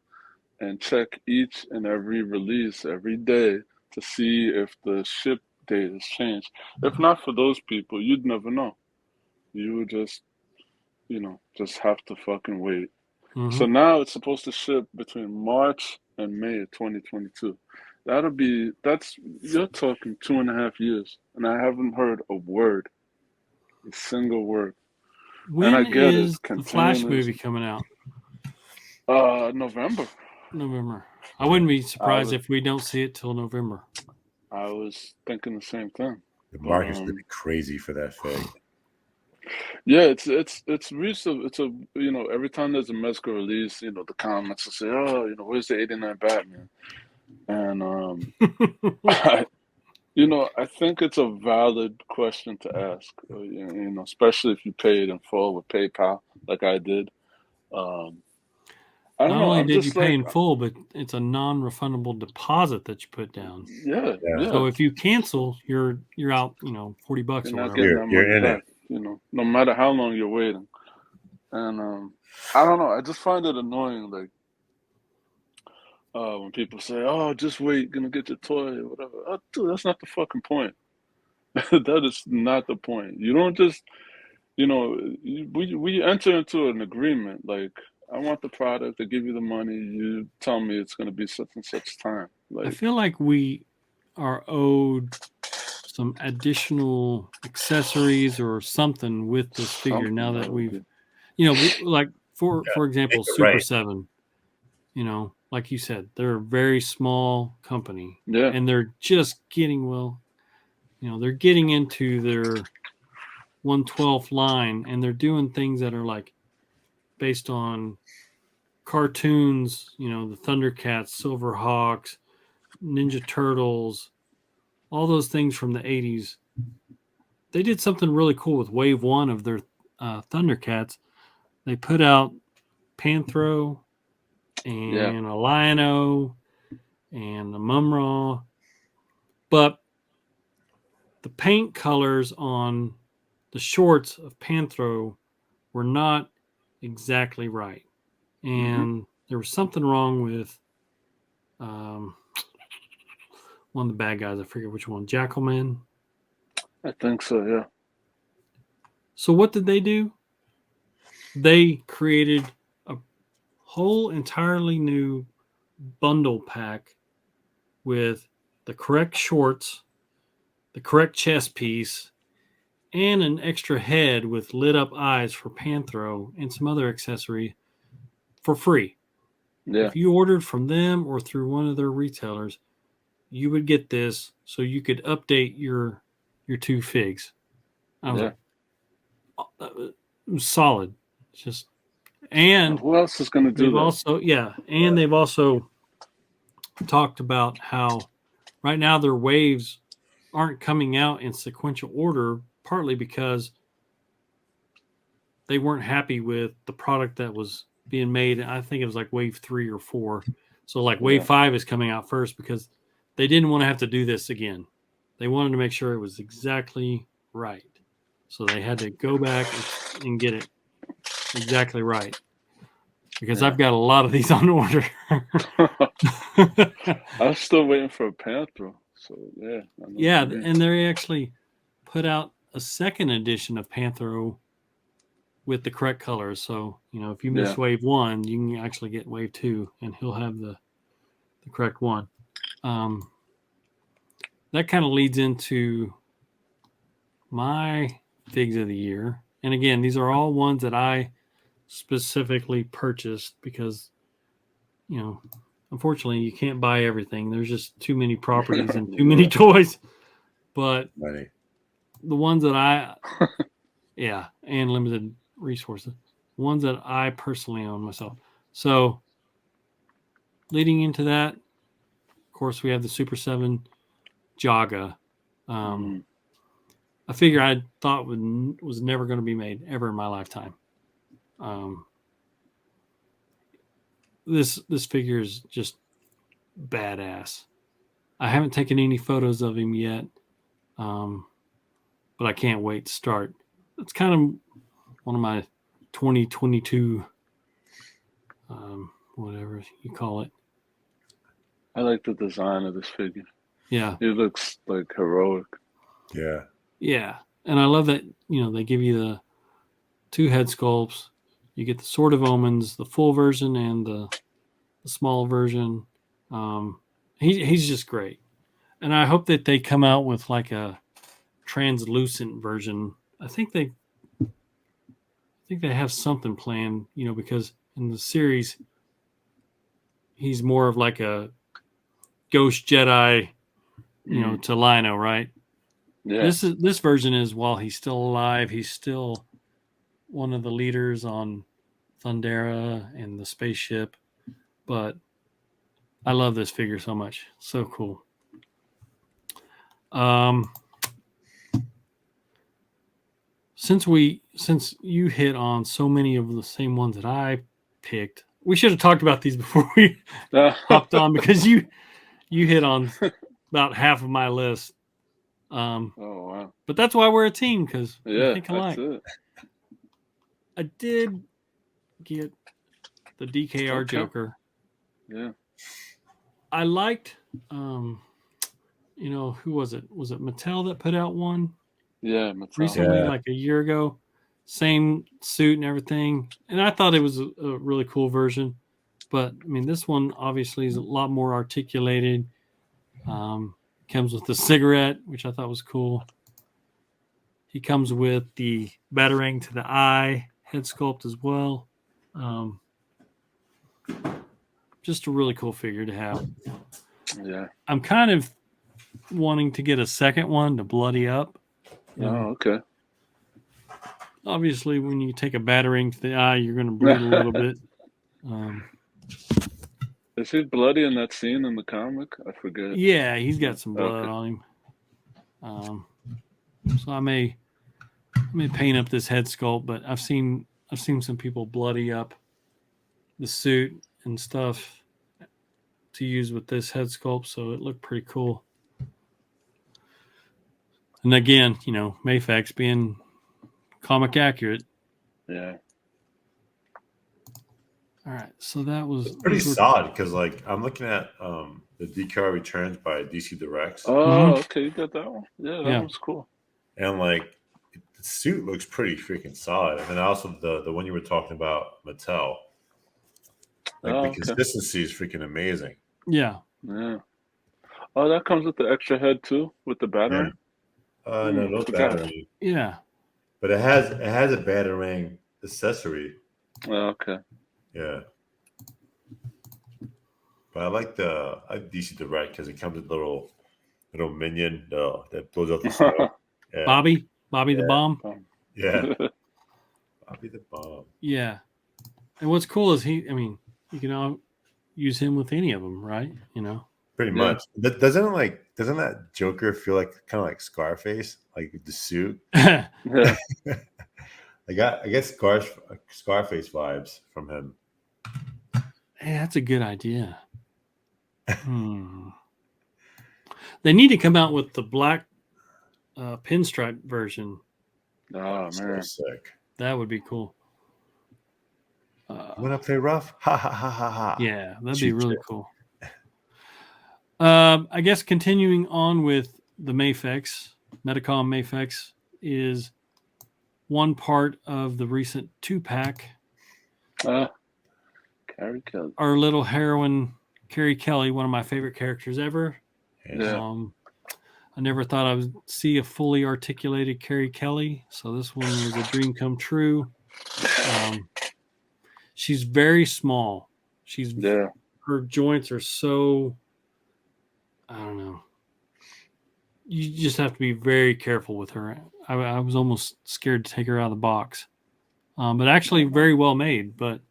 and check each and every release every day to see if the ship date has changed. If not for those people, you'd never know. You would just have to fucking wait. Mm-hmm. So now it's supposed to ship between March and May of 2022. You're talking 2.5 years, and I haven't heard a word, a single word. When and I get is the Flash movie coming out? November. I wouldn't be surprised if we don't see it till November. I was thinking the same thing. The market's gonna be crazy for that fig. Yeah, it's recent. It's every time there's a Mezcal release, the comments will say, "Oh, where's the '89 Batman?" And I think it's a valid question to ask. Especially if you pay it in full with PayPal, like I did. I don't Not know. only I'm did just you pay in full, but it's a non-refundable deposit that you put down. Yeah. So if you cancel, you're out, $40 You're or not whatever. getting that You're money in back. No matter how long you're waiting. And I don't know. I just find it annoying, like when people say, "Oh, just wait, gonna get your toy or whatever." Oh, dude, that's not the fucking point. That is not the point. You don't just, we enter into an agreement. Like, I want the product. I give you the money. You tell me it's gonna be such and such time. I Like, feel like we are owed some additional accessories or something with this figure now that we've, like for example, Super 7, like you said, they're a very small company. Yeah. And they're just getting, they're getting into their 1/12 line, and they're doing things that are like based on cartoons, the Thundercats, Silverhawks, Ninja Turtles, all those things from the 80s. They did something really cool with Wave 1 of their Thundercats. They put out Panthro and a Lion-O and a Mumra, but the paint colors on the shorts of Panthro were not exactly right. And there was something wrong with one of the bad guys. I forget which one. Jackalman? I think so, yeah. So what did they do? They created a whole entirely new bundle pack with the correct shorts, the correct chest piece, and an extra head with lit up eyes for Panthro and some other accessory for free. Yeah. If you ordered from them or through one of their retailers, you would get this so you could update your two figs. I was like, it was solid. Just, and who else is going to do that? They've also talked about how right now their waves aren't coming out in sequential order, partly because they weren't happy with the product that was being made. I think it was like wave 3 or 4. So like wave 5 is coming out first because they didn't want to have to do this again. They wanted to make sure it was exactly right. So they had to go back and get it exactly right. Because I've got a lot of these on order. I'm still waiting for a Panthro. So and they actually put out a second edition of Panthro with the correct colors. So, if you miss wave 1, you can actually get wave 2 and he'll have the correct one. That kind of leads into my FIGS of the year. And again, these are all ones that I specifically purchased because, unfortunately, you can't buy everything. There's just too many properties and too many toys. But Money. the ones that and limited resources, ones that I personally own myself. So leading into that, of course, we have the Super 7 Jaga. A figure I thought was never going to be made ever in my lifetime. This figure is just badass. I haven't taken any photos of him yet, but I can't wait to start. It's kind of one of my 2022, whatever you call it. I like the design of this figure. Yeah. It looks like heroic. Yeah. Yeah. And I love that, they give you the 2 head sculpts. You get the Sword of Omens, the full version and the small version. He's just great. And I hope that they come out with like a translucent version. I think they have something planned, because in the series he's more of like a ghost Jedi, to Lino, right? Yeah. This version is while he's still alive, he's still one of the leaders on Thundera and the spaceship. But I love this figure so much. So cool. Since you hit on so many of the same ones that I picked, we should have talked about these before we hopped on, because you hit on about half of my list. Oh wow! But that's why we're a team, because we think alike. That's it. I did get the DKR Joker. Yeah. I liked, who was it? Was it Mattel that put out one? Yeah, Mattel. Recently, like a year ago. Same suit and everything. And I thought it was a really cool version. But, I mean, this one obviously is a lot more articulated. Comes with the cigarette, which I thought was cool. He comes with the batarang to the eye head sculpt as well. Just a really cool figure to have. Yeah. I'm kind of wanting to get a second one to bloody up. Oh, okay. Obviously, when you take a batarang to the eye, you're going to bleed a little bit. Is he bloody in that scene in the comic? I forget. Yeah, he's got some blood on him. So I may paint up this head sculpt, but I've seen some people bloody up the suit and stuff to use with this head sculpt, so it looked pretty cool. And again, Mayflex being comic accurate. Yeah. All right, so that was pretty solid, because I'm looking at the DKR Returns by DC Directs. Oh, okay, you got that one. Yeah, that one's cool. And the suit looks pretty freaking solid. And then also the one you were talking about, Mattel. The consistency is freaking amazing. Yeah. Yeah. Oh, that comes with the extra head too, with the batarang. Yeah. No batarang. Yeah. But it has a batarang accessory. Oh, okay. Yeah. But I like DC Direct because it comes with little minion that blows up the snow. Yeah. Bobby the Bomb. Yeah. Bobby the Bomb. Yeah. And what's cool is you can use him with any of them, right? Pretty much. Doesn't that Joker feel kind of like Scarface, like the suit? Yeah. I guess Scarface vibes from him. Hey, that's a good idea. They need to come out with the black pinstripe version. Oh, man. So sick. That would be cool. Want to play rough? Ha ha ha ha ha. Yeah, that'd be really cool. I guess continuing on with the Mayfix, Metacom Mayfix is one part of the recent 2-pack. Carrie Kelly. Our little heroine, Carrie Kelly, one of my favorite characters ever. Yeah. I never thought I would see a fully articulated Carrie Kelly, so this one was a dream come true. She's very small. Her joints are so, I don't know. You just have to be very careful with her. I was almost scared to take her out of the box. But actually very well made, but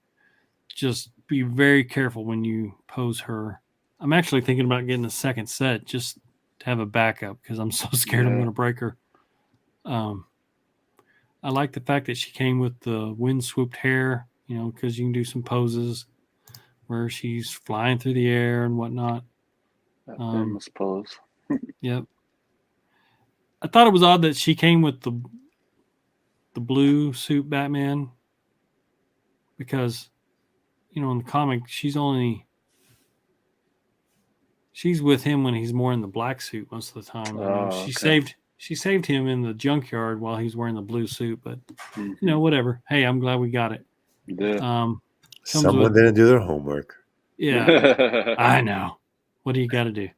just be very careful when you pose her. I'm actually thinking about getting a second set just to have a backup because I'm so scared I'm going to break her. I like the fact that she came with the wind swooped hair, because you can do some poses where she's flying through the air and whatnot. That famous pose. Yep. I thought it was odd that she came with the blue suit Batman because, in the comic, she's with him when he's more in the black suit most of the time. She saved him in the junkyard while he's wearing the blue suit, but whatever. Hey, I'm glad we got it. Yeah. Someone didn't do their homework. Yeah, I know. What do you got to do?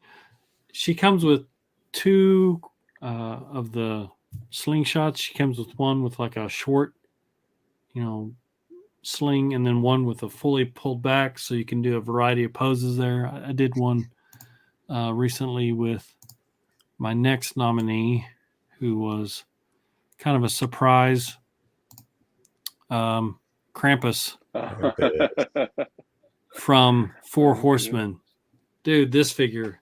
She comes with 2 of the slingshots. She comes with one with like a short, sling, and then one with a fully pulled back, so you can do a variety of poses there. I did one recently with my next nominee, who was kind of a surprise. Krampus from Four Horsemen. Dude, this figure,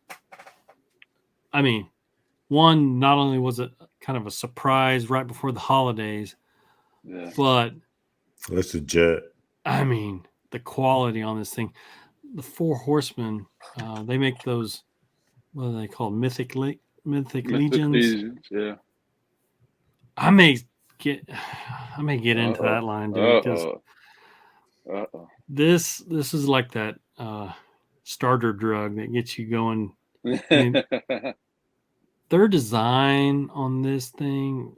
I mean, one, not only was it kind of a surprise right before the holidays, but that's legit. I mean, the quality on this thing. The Four Horsemen, they make those, what are they called? Mythic Legions. Yeah. I may get into that line, dude, because this is like that starter drug that gets you going. I mean, their design on this thing,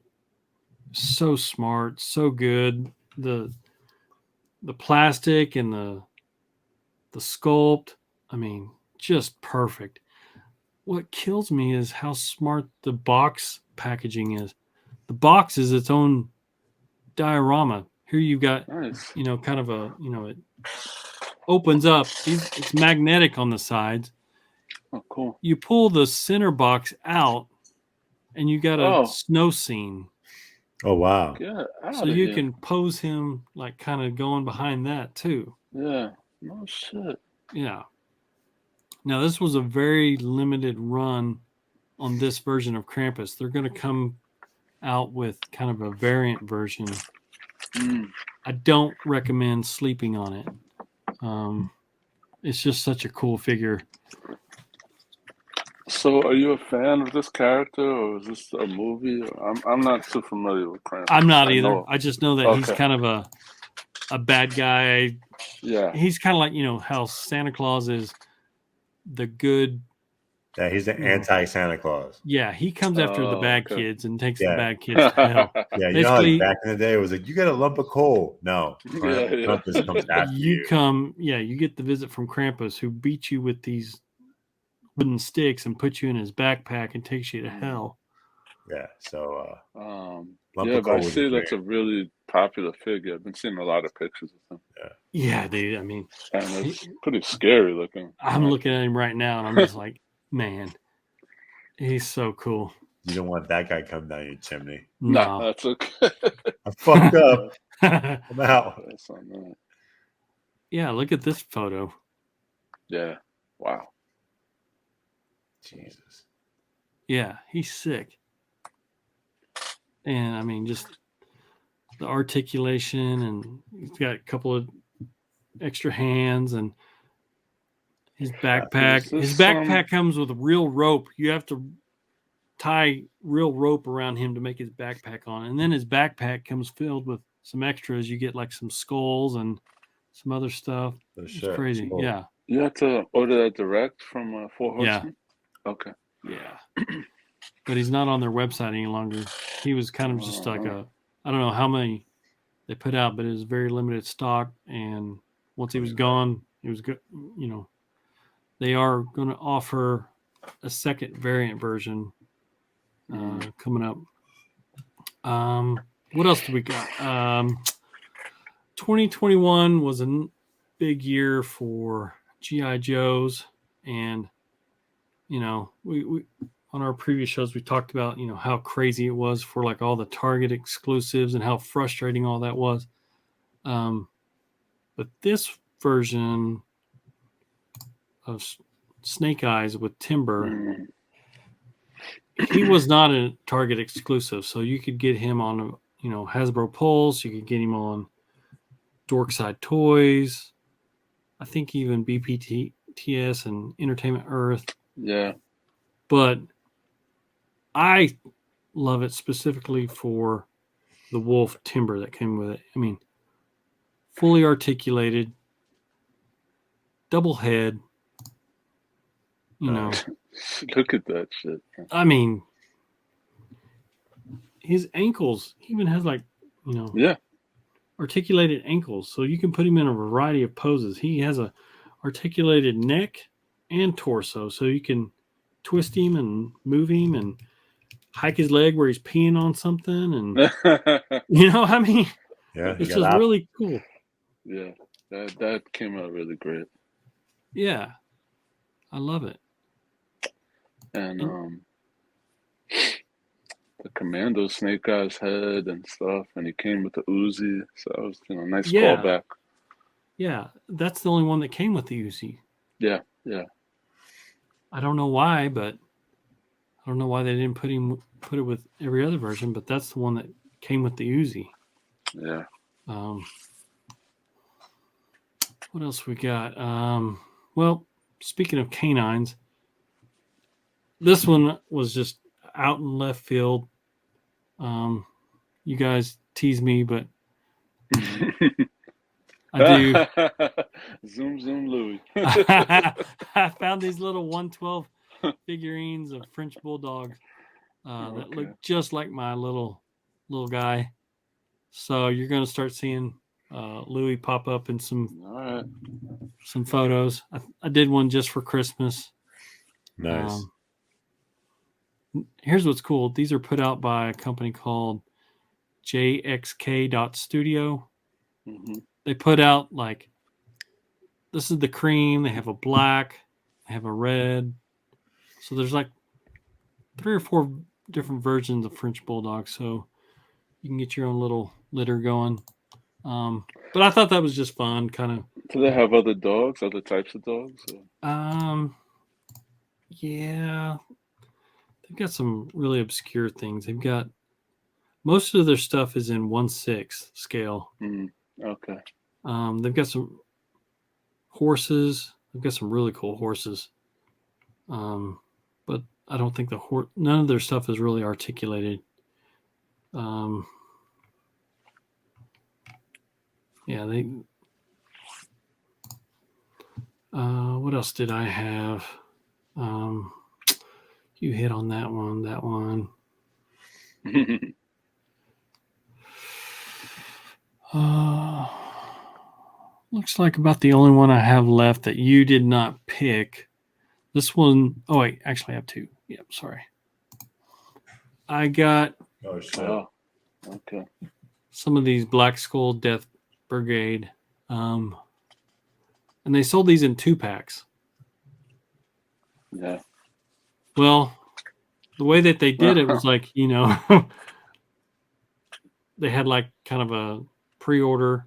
so smart, so good. The plastic and the sculpt, I mean, just perfect. What kills me is how smart the box packaging is. The box is its own diorama. Here you've got, kind of a, it opens up. It's magnetic on the sides. Oh, cool. You pull the center box out, and you got a snow scene. Oh, wow. So you can pose him like kind of going behind that too. Yeah. No shit. Yeah. Now, this was a very limited run on this version of Krampus. They're going to come out with kind of a variant version. I don't recommend sleeping on it. It's just such a cool figure. So, are you a fan of this character, or is this a movie? I'm not too familiar with Krampus. I'm not either. I just know that he's kind of a bad guy. Yeah. He's kind of like, how Santa Claus is the good. Yeah, he's the anti-Santa Claus. Yeah, he comes after the bad kids and takes the bad kids to hell. Yeah, you know how back in the day it was like, you got a lump of coal. No, Krampus comes after you. You get the visit from Krampus, who beats you with these wooden sticks and puts you in his backpack and takes you to hell. Yeah, so but I see that's a really popular figure. I've been seeing a lot of pictures of him. Yeah, dude. I mean, and it's pretty scary looking. I'm looking at him right now, and I'm just like, man, he's so cool. You don't want that guy coming down your chimney. No, that's okay. I fucked up. I'm out. Yeah, look at this photo. Yeah. Wow. Jesus. Yeah, he's sick. And I mean, just the articulation, and he's got a couple of extra hands, and his backpack. His backpack comes with a real rope. You have to tie real rope around him to make his backpack on. And then his backpack comes filled with some extras. You get like some skulls and some other stuff. It's crazy. Cool. Yeah. You have to order that direct from Four Horsemen? Yeah. Okay. Yeah. But he's not on their website any longer. He was kind of just like I don't know how many they put out, but it was very limited stock. And once he was gone, it was good. they are going to offer a second variant version coming up. What else do we got? 2021 was a big year for G.I. Joes, and we on our previous shows we talked about how crazy it was for like all the Target exclusives and how frustrating all that was. But this version of Snake Eyes with Timber, he was not a Target exclusive, so you could get him on Hasbro Pulse, you could get him on Dorkside Toys, I think even BPTS and Entertainment Earth. Yeah. But I love it specifically for the Wolf Timber that came with it. I mean, fully articulated, double head, Look at that shit. I mean, his ankles, he even has articulated ankles, so you can put him in a variety of poses. He has a articulated neck and torso, so you can twist him and move him and hike his leg where he's peeing on something, and I mean, it's just really cool. Yeah, that came out really great. Yeah, I love it. And the Commando Snake Eyes head and stuff, and he came with the Uzi, so that was nice callback. Yeah, that's the only one that came with the Uzi. Yeah. I don't know why, but I don't know why they didn't put it with every other version, but that's the one that came with the Uzi. Yeah. What else we got? Well, speaking of canines, this one was just out in left field. You guys tease me, but I do. Zoom Louie. I found these little 112 figurines of French bulldogs that look just like my little guy. So you're going to start seeing Louie pop up in some photos. I did one just for Christmas. Nice. Here's what's cool. These are put out by a company called JXK.Studio. Mm-hmm. They put out this is the cream. They have a black. They have a red. So there's 3 or 4 different versions of French Bulldog. So you can get your own little litter going. But I thought that was just fun, kind of. Do they have other dogs, other types of dogs? Yeah. They've got some really obscure things. They've got most of their stuff is in 1/6 scale. Okay. They've got some horses. They've got some really cool horses. But I don't think none of their stuff is really articulated. Yeah, what else did I have? You hit on that one. Looks like about the only one I have left that you did not pick. This one, oh wait, actually I have 2. Yep, sorry. I got okay. Some of these Black Skull Death Brigade. And they sold these in 2-packs. Yeah. Well, the way that they did it was they had kind of a pre-order,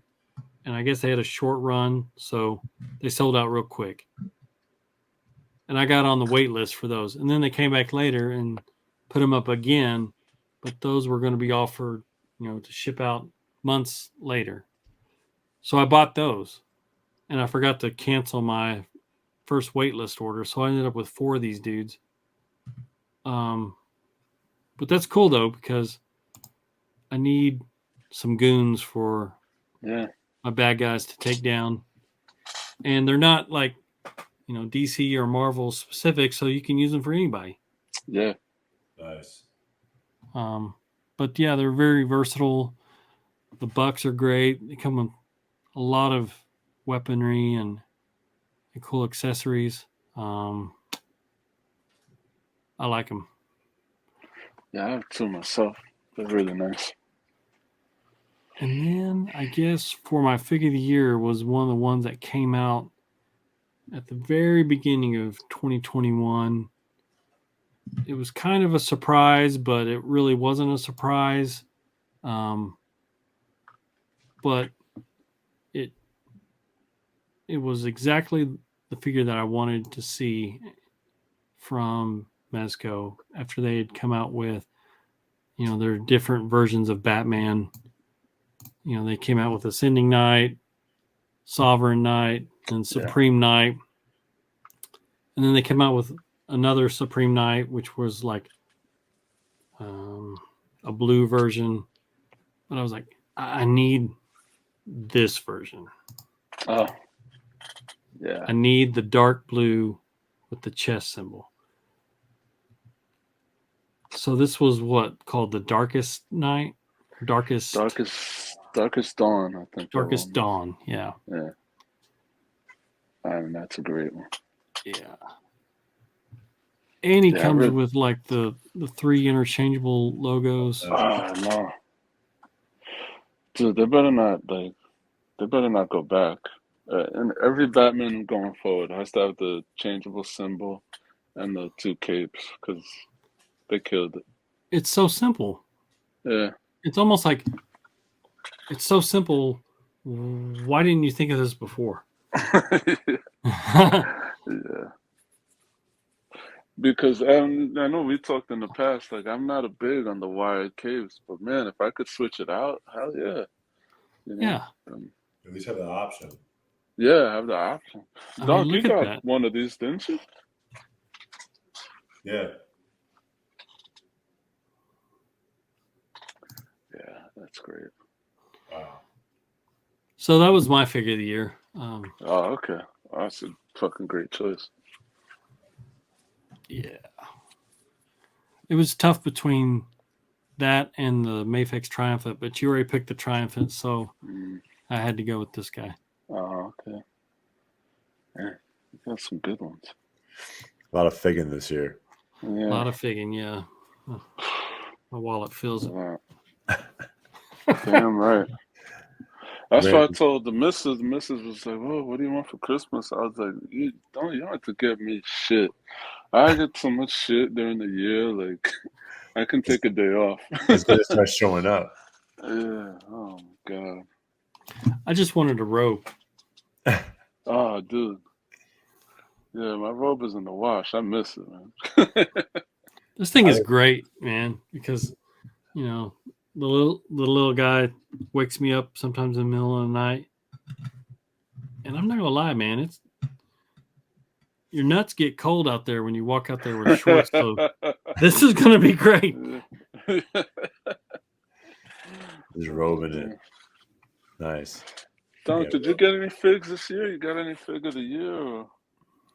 and I guess they had a short run, so they sold out real quick. And I got on the wait list for those. And then they came back later and put them up again, but those were going to be offered, to ship out months later. So I bought those, and I forgot to cancel my first wait list order, so I ended up with 4 of these dudes. But that's cool though, because I need some goons for my bad guys to take down, and they're not DC or Marvel specific, so you can use them for anybody. Yeah. Nice. But yeah, they're very versatile. The bucks are great. They come with a lot of weaponry and cool accessories. I like them. Yeah, I have two myself. They're really nice. And then I guess for my figure of the year was one of the ones that came out at the very beginning of 2021. It was kind of a surprise, but it really wasn't a surprise. But it was exactly the figure that I wanted to see from Mezcal after they had come out with, their different versions of Batman. They came out with Ascending Knight, Sovereign Knight, and Supreme Knight. And then they came out with another Supreme Knight, which was like a blue version. But I was like, I need this version. Oh, yeah. I need the dark blue with the chest symbol. So this was what called the Darkest Night? Darkest Dawn, I think. Darkest Dawn, yeah. Yeah. And that's a great one. Yeah. And he comes with like the 3 interchangeable logos. No. Dude, they better not go back. And every Batman going forward has to have the changeable symbol and the 2 capes because they killed it. It's so simple. Yeah. It's almost like it's so simple. Why didn't you think of this before? Yeah. Because I know we talked in the past, like I'm not a big on the wired capes, but man, if I could switch it out, hell yeah. Yeah. At least have the option. Yeah, have the option. Doc, you got that. one of these, didn't you? Yeah. Yeah, that's great. Wow. So that was my figure of the year. Oh, okay. Oh, that's a fucking great choice. Yeah. It was tough between that and the Mayflex Triumphant, but you already picked the Triumphant, so I had to go with this guy. Oh, okay. Yeah, you got some good ones. A lot of figging this year. A Yeah. lot of figging, yeah. My wallet feels it. Damn right. That's why I told the missus. The missus was like, "Oh, what do you want for Christmas?" I was like, "You don't have to get me shit. I get so much shit during the year. Like, I can take a day off." It's gonna start showing up. Yeah. Oh my god. I just wanted a robe. Oh, dude. Yeah, my robe is in the wash. I miss it, man. This thing is great, man, because the little guy wakes me up sometimes in the middle of the night, and I'm not gonna lie, man, your nuts get cold out there when you walk out there with shorts. So this is gonna be great. Just robing it. Nice. Don, did you get any figs this year? You got any fig of the year? Or?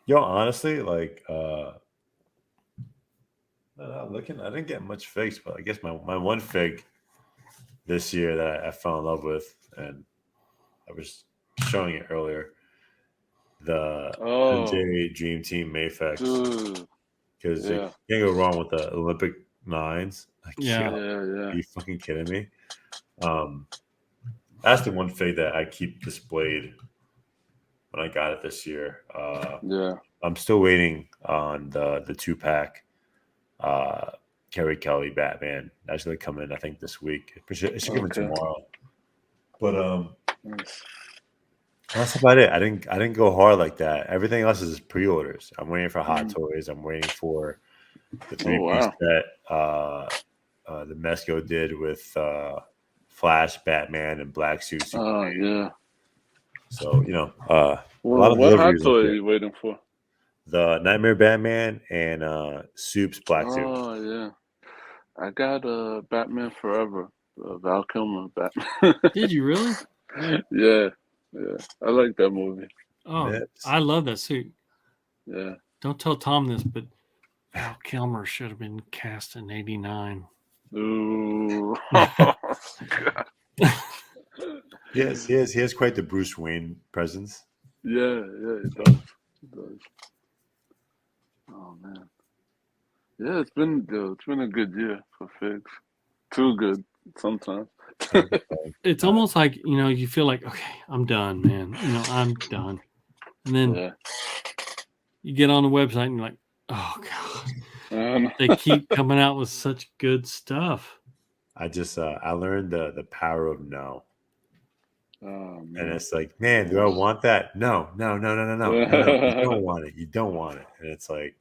Yo, honestly, like looking, I didn't get much figs, but I guess my one fig this year that I fell in love with, and I was showing it earlier, the MJ Dream Team Mayfix, because you can't go wrong with the Olympic 9s. Like, Yeah. Are you fucking kidding me? That's the one fig that I keep displayed when I got it this year. I'm still waiting on the 2-pack Kerry Kelly Batman. That's going to come in, I think, this week. It should come in tomorrow. But that's about it. I didn't go hard like that. Everything else is pre-orders. I'm waiting for Hot Toys. I'm waiting for the 3-piece set the Mezcal did with Flash, Batman, and Black Suit. Oh, yeah. So, a lot of what Hot Toy are you waiting for? The Nightmare Batman and Soup's Black Suit. Oh, yeah. I got Batman Forever, Val Kilmer Batman. Did you really? Yeah. I like that movie. Oh, I love that suit. Yeah. Don't tell Tom this, but Val Kilmer should have been cast in '89. Ooh. Yes, he has quite the Bruce Wayne presence. Yeah, he does. Oh man. Yeah, it's been a good year for FIGS. Too good sometimes. It's almost like, you feel like, okay, I'm done, man. I'm done. And then you get on the website and you're like, oh God. They keep coming out with such good stuff. I learned the power of no. Oh, and it's like, man, do I want that? No. You don't want it. You don't want it. And it's like,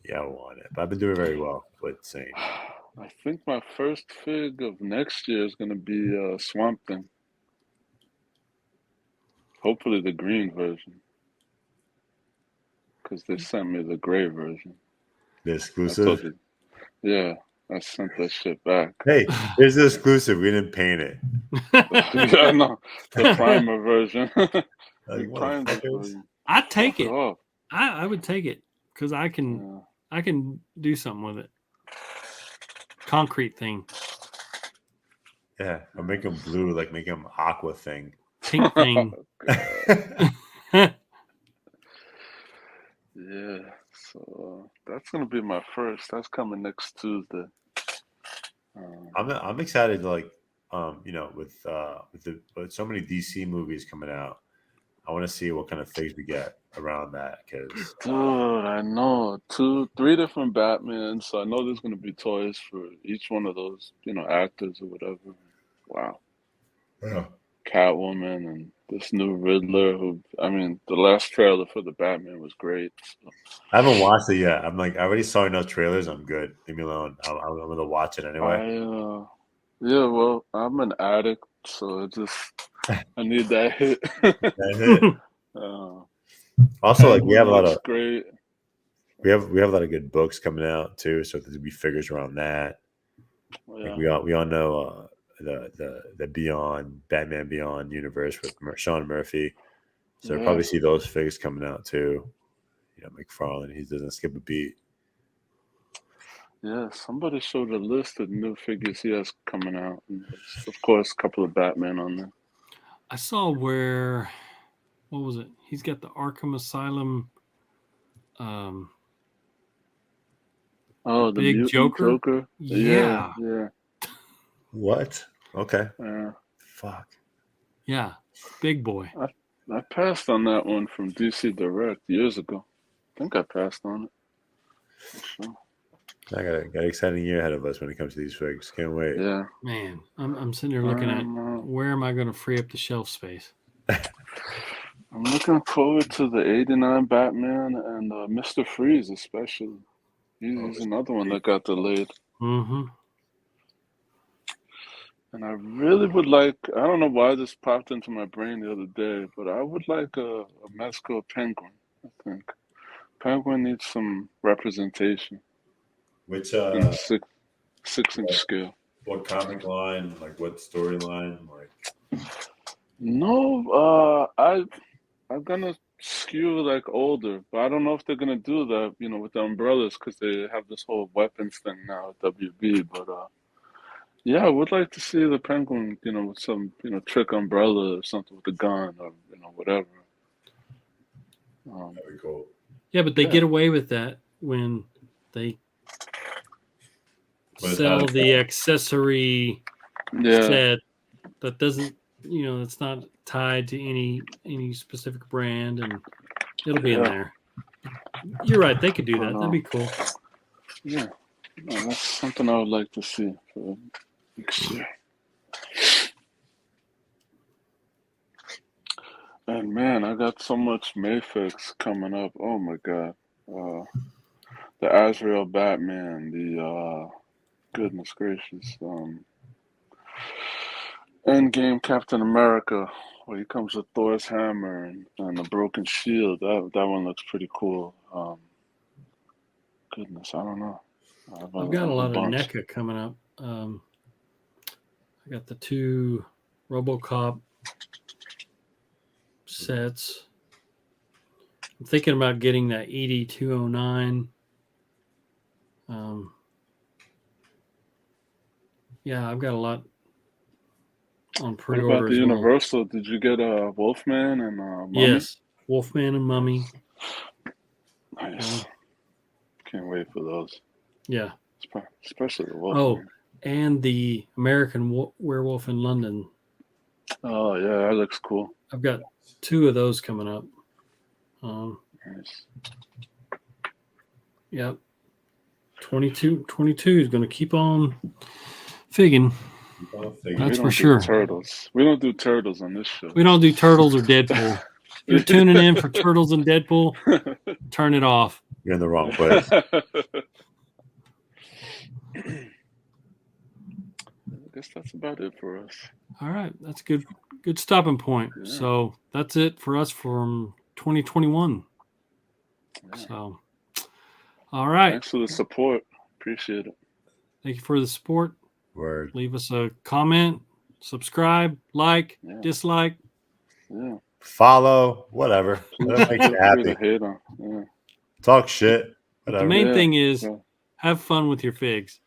yeah, I want it. But I've been doing very well with saying. I think my first fig of next year is going to be Swamp Thing. Hopefully the green version. Because they sent me the gray version. The exclusive? Yeah, I sent that shit back. Hey, here's the exclusive. We didn't paint it. Yeah, no, the primer version. I'd take it. I would take it because I can do something with it. Concrete thing. Yeah, or make them blue, like make them aqua thing. Pink thing. Yeah, so that's gonna be my first. That's coming next Tuesday. I'm excited to with so many DC movies coming out. I want to see what kind of figs we get around that because dude, I know 3 different Batmans, so I know there's gonna be toys for each one of those, actors or whatever. Wow. Yeah. Catwoman and this new Riddler the last trailer for the Batman was great. So. I haven't watched it yet. I'm like, I already saw enough trailers. I'm good. Leave me alone. I'm going to watch it anyway. Well, I'm an addict, so I need that hit. Also, like we have a lot of great. We have a lot of good books coming out too, so there'll be figures around that. Yeah. Like we all know the Beyond Batman Beyond universe with Sean Murphy, so we'll probably see those figures coming out too. McFarlane, he doesn't skip a beat. Yeah, somebody showed a list of new figures he has coming out. And of course, a couple of Batman on there. I saw what was it? He's got the Arkham Asylum. The big Joker. Yeah. What? Okay. Fuck. Yeah, big boy. I passed on that one from DC Direct years ago. I think I passed on it. Sure. I got an exciting year ahead of us when it comes to these figs. Can't wait. Yeah. Man, I'm sitting here looking at where am I going to free up the shelf space? I'm looking forward to the 89 Batman and Mr. Freeze especially. He's another one that got delayed. Mm-hmm. And I really would like, I don't know why this popped into my brain the other day, but I would like a Mezcal Penguin, I think. Penguin needs some representation. Which 6-inch scale. What comic line? Like what storyline? No, I'm gonna skew like older, but I don't know if they're gonna do that, with the umbrellas because they have this whole weapons thing now at WB. But yeah, I would like to see the Penguin, with some, trick umbrella or something with a gun or whatever. That'd be cool. Yeah, but they get away with that when they sell the accessory set that doesn't, it's not tied to any specific brand, and it'll be in there. You're right. They could do that. That'd be cool. Yeah, that's something I would like to see for next year. And man, I got so much Mayfix coming up. Oh my god, the Azrael Batman, the goodness gracious, Endgame Captain America, where he comes with Thor's hammer and a broken shield. That one looks pretty cool. Goodness, I don't know. I've got a lot of NECA coming up. I got the 2 RoboCop sets. I'm thinking about getting that ED 209. Yeah, I've got a lot on pre-order. What about the Universal? Did you get Wolfman and Mummy? Yes, Wolfman and Mummy. Nice. Can't wait for those. Yeah. Especially the wolf. Oh, and the American Werewolf in London. Oh, yeah, that looks cool. I've got 2 of those coming up. Nice. Yep. 22 is going to keep on figging. That's for sure. Turtles. We don't do turtles on this show. We don't do turtles or Deadpool. If you're tuning in for turtles and Deadpool, turn it off. You're in the wrong place. I guess that's about it for us. All right. That's good stopping point. Yeah. So that's it for us from 2021. Yeah. So, all right. Thanks for the support. Appreciate it. Thank you for the support. Word. Leave us a comment, subscribe, like, dislike. Yeah. Follow, whatever. Whatever makes you happy. Yeah. Talk shit. Whatever. The main thing is have fun with your figs.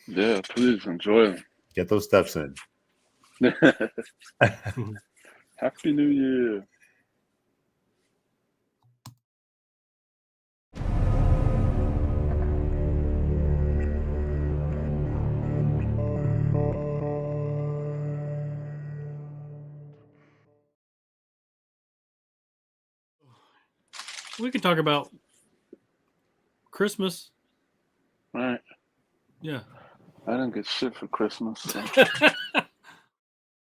Yeah, please enjoy them. Get those steps in. Happy New Year. We can talk about Christmas. All right. Yeah. I didn't get shit for Christmas. So.